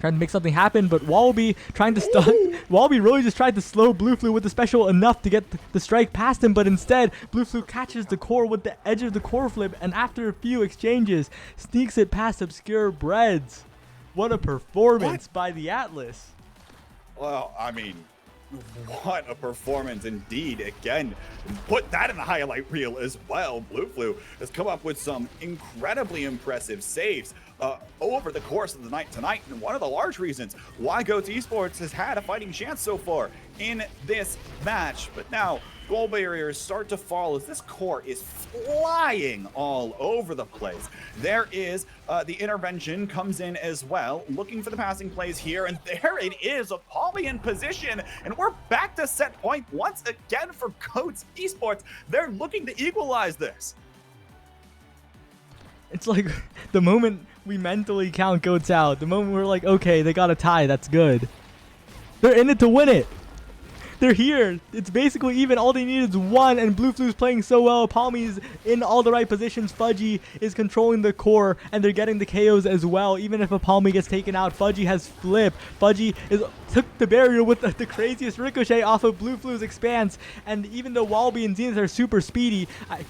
trying to make something happen, but Wallaby trying to stun. Wallaby really just tried to slow Blue Flu with the special enough to get the strike past him, but instead, Blue Flu catches the core with the edge of the core flip, and after a few exchanges, sneaks it past Obscure Breads. What a performance by the Atlas. Well, I mean, What a performance indeed. Again, put that in the highlight reel as well. BlueFlu has come up with some incredibly impressive saves over the course of the night tonight. And one of the large reasons why GOATS Esports has had a fighting chance so far in this match. But now goal barriers start to fall as this core is flying all over the place. There is the intervention comes in as well, looking for the passing plays here, and there it is, a Polly in position, and we're back to set point once again for GOATS Esports. They're looking to equalize this. It's like the moment we mentally count GOATS out, the moment we're like, okay, they got a tie, that's good. They're in it to win it. They're here. It's basically even. All they need is one, and BlueFlu's playing so well. Palmy's in all the right positions. Fudgy is controlling the core, and they're getting the KOs as well. Even if a Palmy gets taken out, Fudgy has flipped. Fudgy took the barrier with the craziest ricochet off of BlueFlu's expanse, and even though Wallaby and Zenith are super speedy,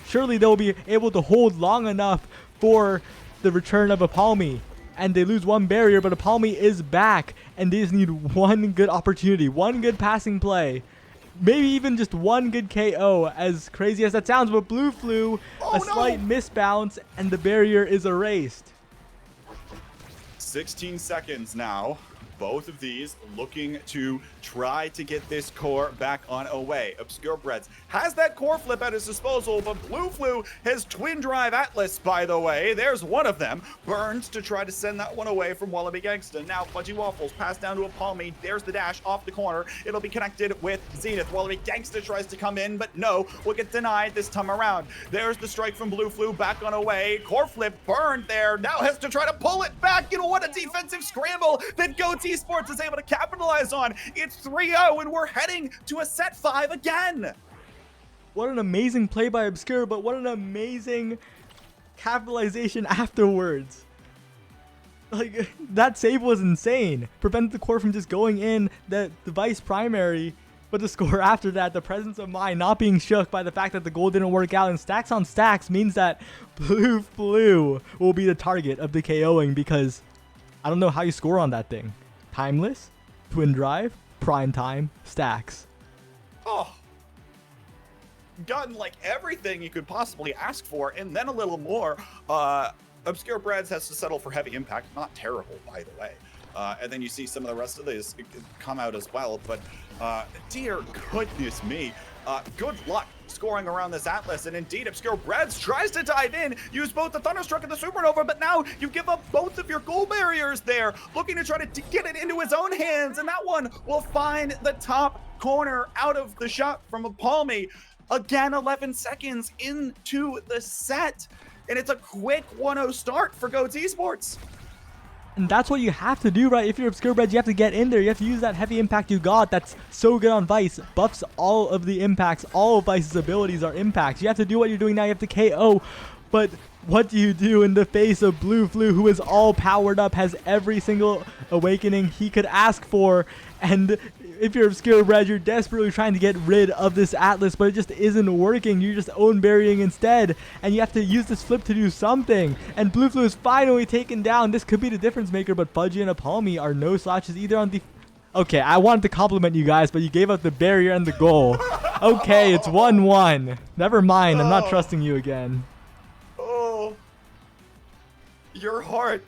surely they'll be able to hold long enough for the return of a Palmy. And they lose one barrier, but a Palmy is back, and they just need one good opportunity, one good passing play, maybe even just one good KO, as crazy as that sounds. But BlueFlu, slight misbounce, and the barrier is erased. 16 seconds now. Both of these looking to try to get this core back on away. Obscurebreds has that core flip at his disposal, but BlueFlu has Twin Drive Atlas, by the way. There's one of them. Burns to try to send that one away from Wallaby Gangsta. Now Fudgy Waffles pass down to a Palmy. There's the dash off the corner. It'll be connected with Zenith. Wallaby Gangsta tries to come in, but no, will get denied this time around. There's the strike from BlueFlu back on away. Core flip burned there. Now has to try to pull it back. You know what? A defensive scramble that GOATS Esports is able to capitalize on. It's 3-0, and we're heading to a set 5 again. What an amazing play by Obscure, but what an amazing capitalization afterwards. Like, that save was insane. Prevented the core from just going in the device primary, but the score after that, the presence of mind, not being shook by the fact that the goal didn't work out, and stacks on stacks means that BlueFlu will be the target of the KOing, because I don't know how you score on that thing. Timeless, Twin Drive, Prime Time, stacks. Oh, gotten like everything you could possibly ask for, and then a little more. Obscurebreds has to settle for heavy impact. Not terrible, by the way. And then you see some of the rest of this come out as well. But dear goodness me, good luck scoring around this Atlas. And indeed, Obscurebreds tries to dive in, use both the Thunderstruck and the Supernova, but now you give up both of your goal barriers there, looking to try to get it into his own hands. And that one will find the top corner out of the shot from a Palmy. Again, 11 seconds into the set. And it's a quick 1-0 start for GOATS Esports. And that's what you have to do, right? If you're Obscurebreds, you have to get in there. You have to use that heavy impact you got that's so good on Vice. Buffs all of the impacts. All of Vice's abilities are impacts. You have to do what you're doing now. You have to KO. But what do you do in the face of BlueFlu, who is all powered up, has every single awakening he could ask for? And if you're Obscurebreds, you're desperately trying to get rid of this Atlas, but it just isn't working. You're just own burying instead, and you have to use this flip to do something. And BlueFlu is finally taken down. This could be the difference maker, but Fudgy and a Palmy are no slouches either on the... Okay, I wanted to compliment you guys, but you gave up the barrier and the goal. Okay, it's 1-1. Never mind, I'm not trusting you again. Oh, your heart.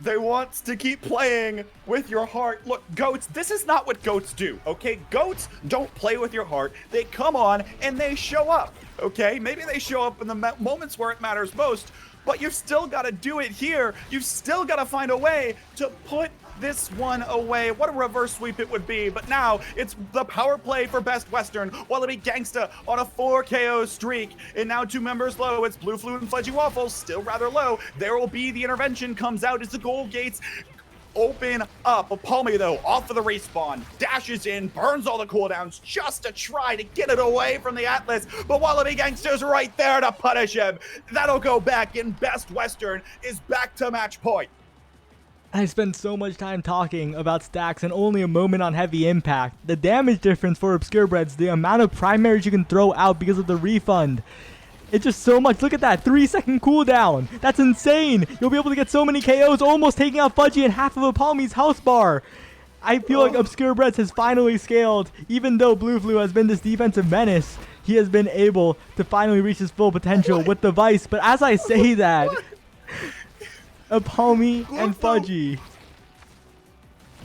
They want to keep playing with your heart. Look, GOATS, this is not what GOATS do, okay? GOATS don't play with your heart. They come on and they show up, okay? Maybe they show up in the moments where it matters most, but you've still got to do it here. You've still got to find a way to put this one away. What a reverse sweep it would be, but now it's the power play for Best Western. Wallaby Gangsta on a 4 KO streak, and now 2 members low. It's BlueFlu and Fudgy Waffles, still rather low. There will be the intervention comes out as the goal gates open up. A Palmy, though, off of the respawn, dashes in, burns all the cooldowns just to try to get it away from the Atlas, but Wallaby Gangsta's right there to punish him. That'll go back, and Best Western is back to match point. I spent so much time talking about stacks and only a moment on heavy impact. The damage difference for Obscurebreds, the amount of primaries you can throw out because of the refund. It's just so much. Look at that, 3-second cooldown. That's insane. You'll be able to get so many KOs, almost taking out Fudgy and half of a Palmy's health bar. I feel like Obscure Breads has finally scaled. Even though BlueFlu has been this defensive menace, he has been able to finally reach his full potential with the Vice. But as I say that, Apalmi and Fudgy.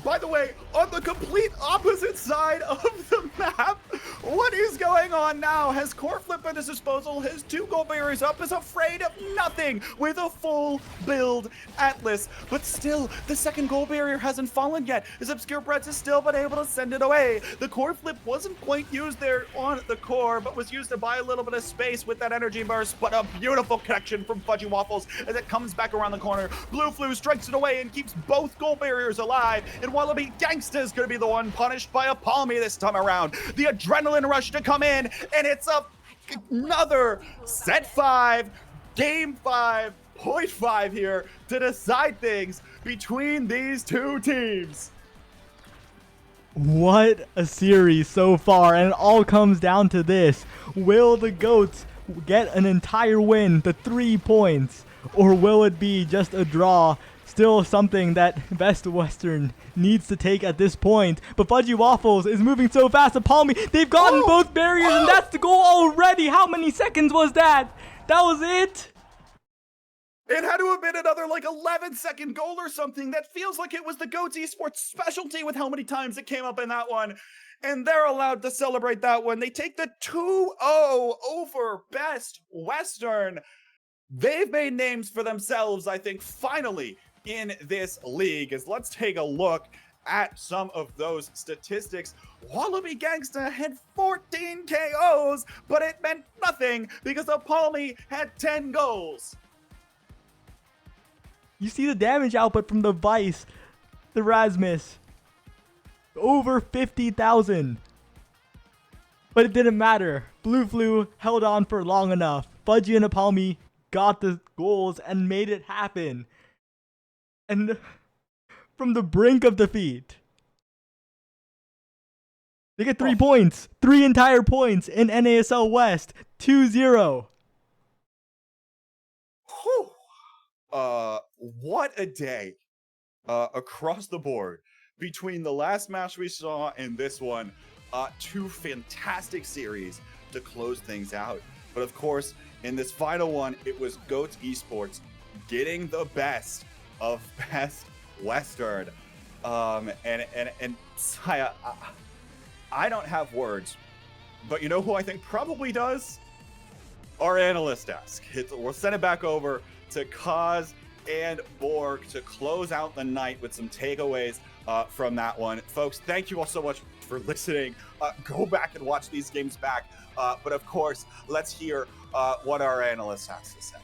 By the way, on the complete opposite side of the map, what is going on now? Has Coreflip at his disposal, his 2 gold barriers up, is afraid of nothing with a full build Atlas. But still, the second gold barrier hasn't fallen yet, as Obscure Breads has still been able to send it away. The Coreflip wasn't quite used there on the core, but was used to buy a little bit of space with that energy burst. But a beautiful connection from Fudgy Waffles as it comes back around the corner. BlueFlu strikes it away and keeps both gold barriers alive. And Wallaby Gangsta is going to be the one punished by Apalmi this time around. The adrenaline rush to come in, and it's another set 5, game 5, point 5 here to decide things between these 2 teams. What a series so far, and it all comes down to this. Will the GOATs get an entire win, the 3 points, or will it be just a draw? Still something that Best Western needs to take at this point. But Fudgy Waffles is moving so fast. Apalmi, they've gotten both barriers, and that's the goal already. How many seconds was that? That was it? It had to have been another like 11-second goal or something. That feels like it was the GOATs esports specialty with how many times it came up in that one. And they're allowed to celebrate that one. They take the 2-0 over Best Western. They've made names for themselves, I think, finally, in this league. As let's take a look at some of those statistics. Wallaby Gangsta had 14 KOs, but it meant nothing because Apalmi had 10 goals. You see the damage output from the Vice, the Rasmus. Over 50,000. But it didn't matter. BlueFlu held on for long enough. Fudgy and Apalmi got the goals and made it happen. And from the brink of defeat, they get 3 points. 3 entire points in NASL West. 2-0. Whew. What a day across the board between the last match we saw and this one. 2 fantastic series to close things out. But of course, in this final one, it was GOATs Esports getting the best of Best Western. And Saya, I don't have words, but you know who I think probably does? Our analyst desk. We'll send it back over to Kaz and Borg to close out the night with some takeaways from that one. Folks, thank you all so much for listening. Go back and watch these games back. But of course, let's hear what our analyst has to say.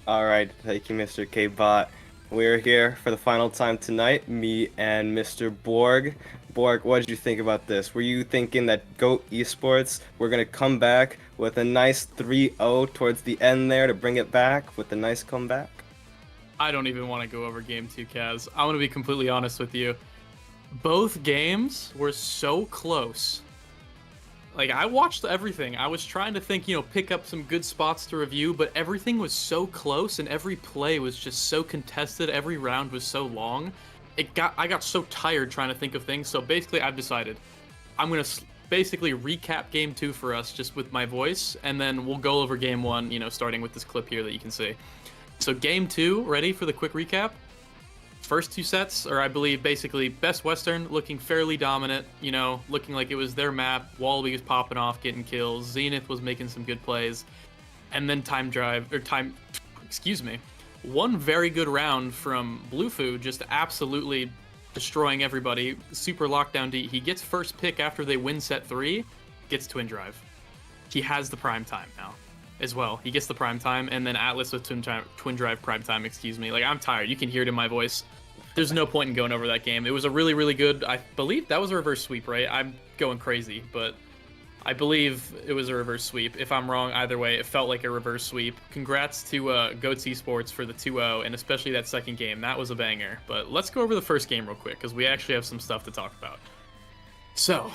All right, thank you, Mr. K-Bot. We're here for the final time tonight, me and Mr. Borg. Borg, what did you think about this? Were you thinking that GOAT Esports were going to come back with a nice 3-0 towards the end there to bring it back with a nice comeback? I don't even want to go over game 2, Kaz. I want to be completely honest with you. Both games were so close. Like, I watched everything. I was trying to think, pick up some good spots to review, but everything was so close and every play was just so contested. Every round was so long. I got so tired trying to think of things. So basically, I've decided I'm going to basically recap game 2 for us just with my voice, and then we'll go over game 1, starting with this clip here that you can see. So game 2, ready for the quick recap? First 2 sets, or I believe basically Best Western looking fairly dominant, looking like it was their map. Wallaby was popping off, getting kills. Zenith was making some good plays. And then one very good round from BlueFu, just absolutely destroying everybody. Super lockdown D. He gets first pick after they win set 3, gets Twin Drive. He has the prime time now as well. He gets the prime time, and then Atlas with Twin Drive prime time, Like, I'm tired. You can hear it in my voice. There's no point in going over that game. It was a really, really good, I believe that was a reverse sweep, right? I'm going crazy, but I believe it was a reverse sweep. If I'm wrong, either way, it felt like a reverse sweep. Congrats to GOATs Esports for the 2-0, and especially that second game. That was a banger. But let's go over the first game real quick, because we actually have some stuff to talk about. So,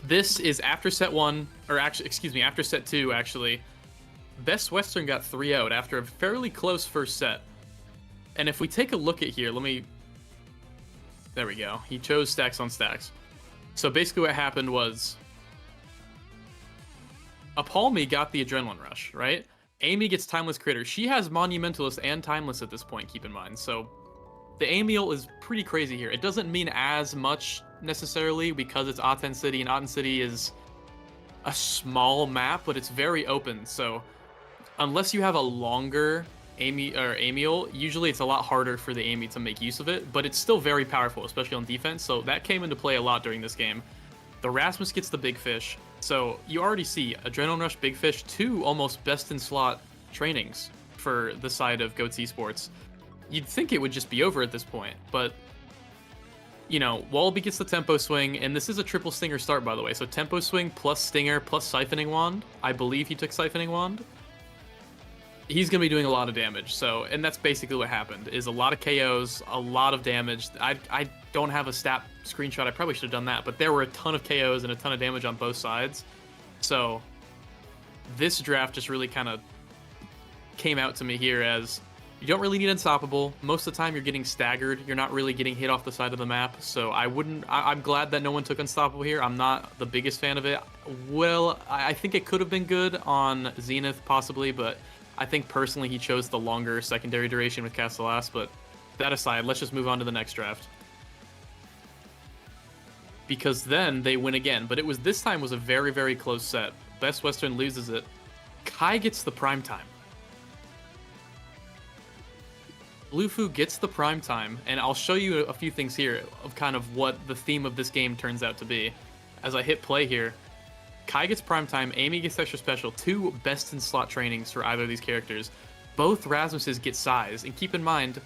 this is after set 1, or actually, after set 2, actually. Best Western got 3-0'd after a fairly close first set. And if we take a look at here, let me There we go. He chose stacks on stacks. So basically what happened was Apalmi got the Adrenaline Rush, right? Amy gets Timeless Critter. She has Monumentalist and Timeless at this point, keep in mind. So the Amiel is pretty crazy here. It doesn't mean as much necessarily because it's Aten City, and Aten City is a small map, but it's very open. So unless you have a longer Amiel, usually it's a lot harder for the Amy to make use of it, but it's still very powerful, especially on defense. So that came into play a lot during this game. The Rasmus gets the Big Fish. So you already see Adrenaline Rush, Big Fish, 2 almost best in slot trainings for the side of Goats Esports. You'd think it would just be over at this point, but you know, Wallaby gets the Tempo Swing, and this is a triple Stinger start, by the way. So Tempo Swing plus Stinger plus Siphoning Wand. I believe he took Siphoning Wand. He's going to be doing a lot of damage. So, and that's basically what happened, is a lot of KOs, a lot of damage. I don't have a stat screenshot. I probably should have done that, but there were a ton of KOs and a ton of damage on both sides. So this draft just really kind of came out to me here as you don't really need Unstoppable. Most of the time you're getting staggered. You're not really getting hit off the side of the map. So I'm glad that no one took Unstoppable here. I'm not the biggest fan of it. Well, I think it could have been good on Zenith possibly, but I think personally he chose the longer secondary duration with Castellass. But that aside, let's just move on to the next draft. Because then they win again. But this time was a very, very close set. Best Western loses it. Kai gets the prime time. Bluefu gets the prime time, and I'll show you a few things here of kind of what the theme of this game turns out to be. As I hit play here, Kai gets prime time, Amy gets extra special, 2 best in slot trainings for either of these characters. Both Rasmuses get size, and keep in mind,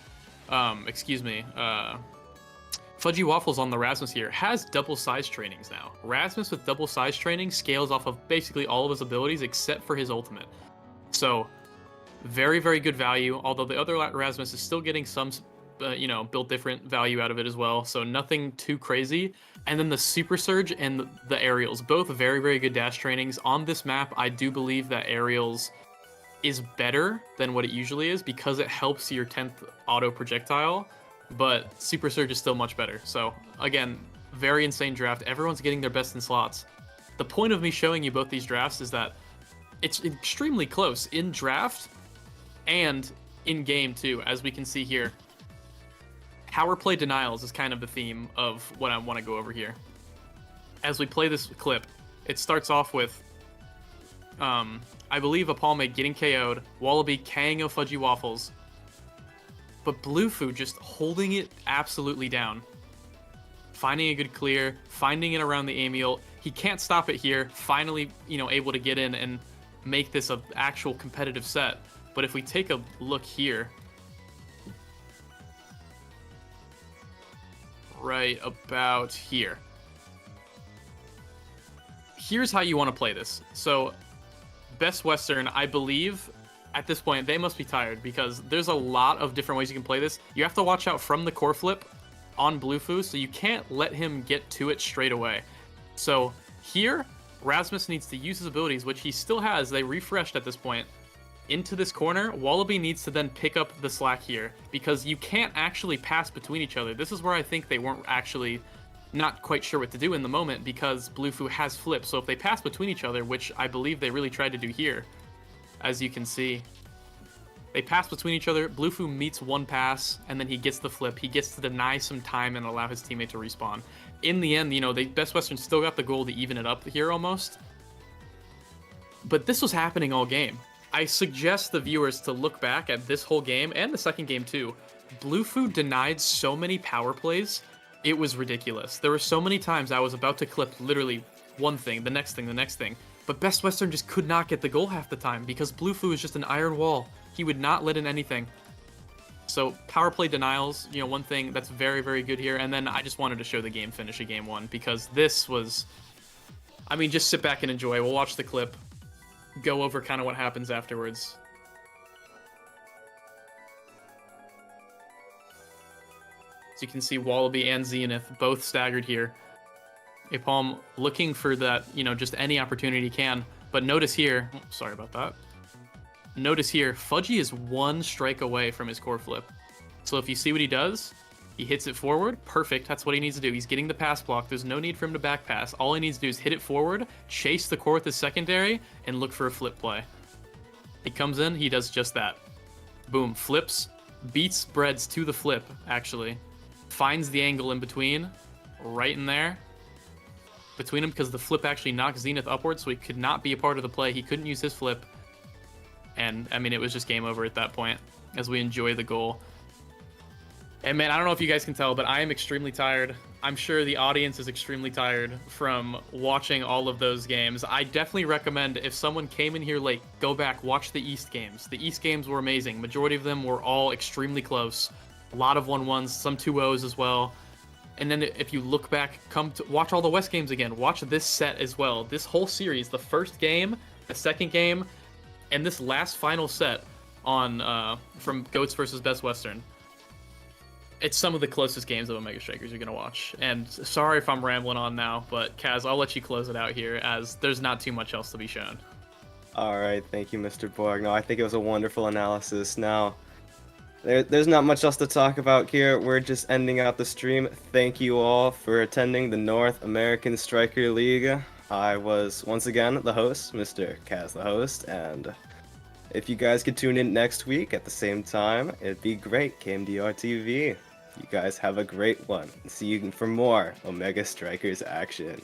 Fudgy Waffles on the Rasmus here has double size trainings now. Rasmus with double size training scales off of basically all of his abilities except for his ultimate. So very, very good value, although the other Rasmus is still getting some, built different value out of it as well, so nothing too crazy. And then the Super Surge and the Aerials, both very, very good dash trainings. On this map, I do believe that Aerials is better than what it usually is because it helps your 10th auto projectile, but Super Surge is still much better. So again, very insane draft. Everyone's getting their best in slots. The point of me showing you both these drafts is that it's extremely close in draft and in game too, as we can see here. Power play denials is kind of the theme of what I want to go over here. As we play this clip, it starts off with, I believe Apalme getting KO'd, Wallaby KO'ing Fudgy Waffles, but Bluefu just holding it absolutely down. Finding a good clear, finding it around the Amiel. He can't stop it here, finally, able to get in and make this an actual competitive set. But if we take a look here, right about here, here's how you want to play this. So Best Western, I believe at this point they must be tired because there's a lot of different ways you can play this. You have to watch out from the core flip on Bluefu, so you can't let him get to it straight away. So here, Rasmus needs to use his abilities, which he still has. They refreshed at this point. Into this corner, Wallaby needs to then pick up the slack here because you can't actually pass between each other. This is where I think they weren't actually not quite sure what to do in the moment because Bluefu has flips. So if they pass between each other, which I believe they really tried to do here, as you can see, they pass between each other. Bluefu meets one pass and then he gets the flip. He gets to deny some time and allow his teammate to respawn. In the end, they Best Western still got the goal to even it up here almost. But this was happening all game. I suggest the viewers to look back at this whole game and the second game too. Bluefu denied so many power plays, it was ridiculous. There were so many times I was about to clip literally one thing, the next thing, the next thing, but Best Western just could not get the goal half the time because Bluefu is just an iron wall. He would not let in anything. So power play denials, one thing that's very, very good here. And then I just wanted to show the game finish of game 1 because this was, just sit back and enjoy. We'll watch the clip, go over kind of what happens afterwards. So you can see Wallaby and Zenith both staggered here. Apalm looking for that, just any opportunity he can. But notice here, sorry about that. Notice here, Fudgy is 1 strike away from his core flip. So if you see what he does, He hits it forward. Perfect. That's what he needs to do. He's getting the pass block. There's no need for him to back pass. All he needs to do is hit it forward, chase the core with his secondary, and look for a flip play. He comes in. He does just that. Boom. Flips. Beats Breads to the flip, actually. Finds the angle in between. Right in there. Between him, because the flip actually knocked Zenith upwards, so he could not be a part of the play. He couldn't use his flip. And, I mean, it was just game over at that point as we enjoy the goal. And man, I don't know if you guys can tell, but I am extremely tired. I'm sure the audience is extremely tired from watching all of those games. I definitely recommend, if someone came in here late, go back, watch the East games. The East games were amazing. Majority of them were all extremely close. A lot of 1-1s, some 2-0s as well. And then if you look back, come to watch all the West games again. Watch this set as well. This whole series, the first game, the second game, and this last final set on from GOATS versus Best Western. It's some of the closest games of Omega Strikers you're going to watch. And sorry if I'm rambling on now, but Kaz, I'll let you close it out here as there's not too much else to be shown. All right, thank you, Mr. Borg. No, I think it was a wonderful analysis. Now, there's not much else to talk about here. We're just ending out the stream. Thank you all for attending the North American Striker League. I was, once again, the host, Mr. Kaz the host, and if you guys could tune in next week at the same time, it'd be great. KMDR TV. You guys have a great one. See you for more Omega Strikers action.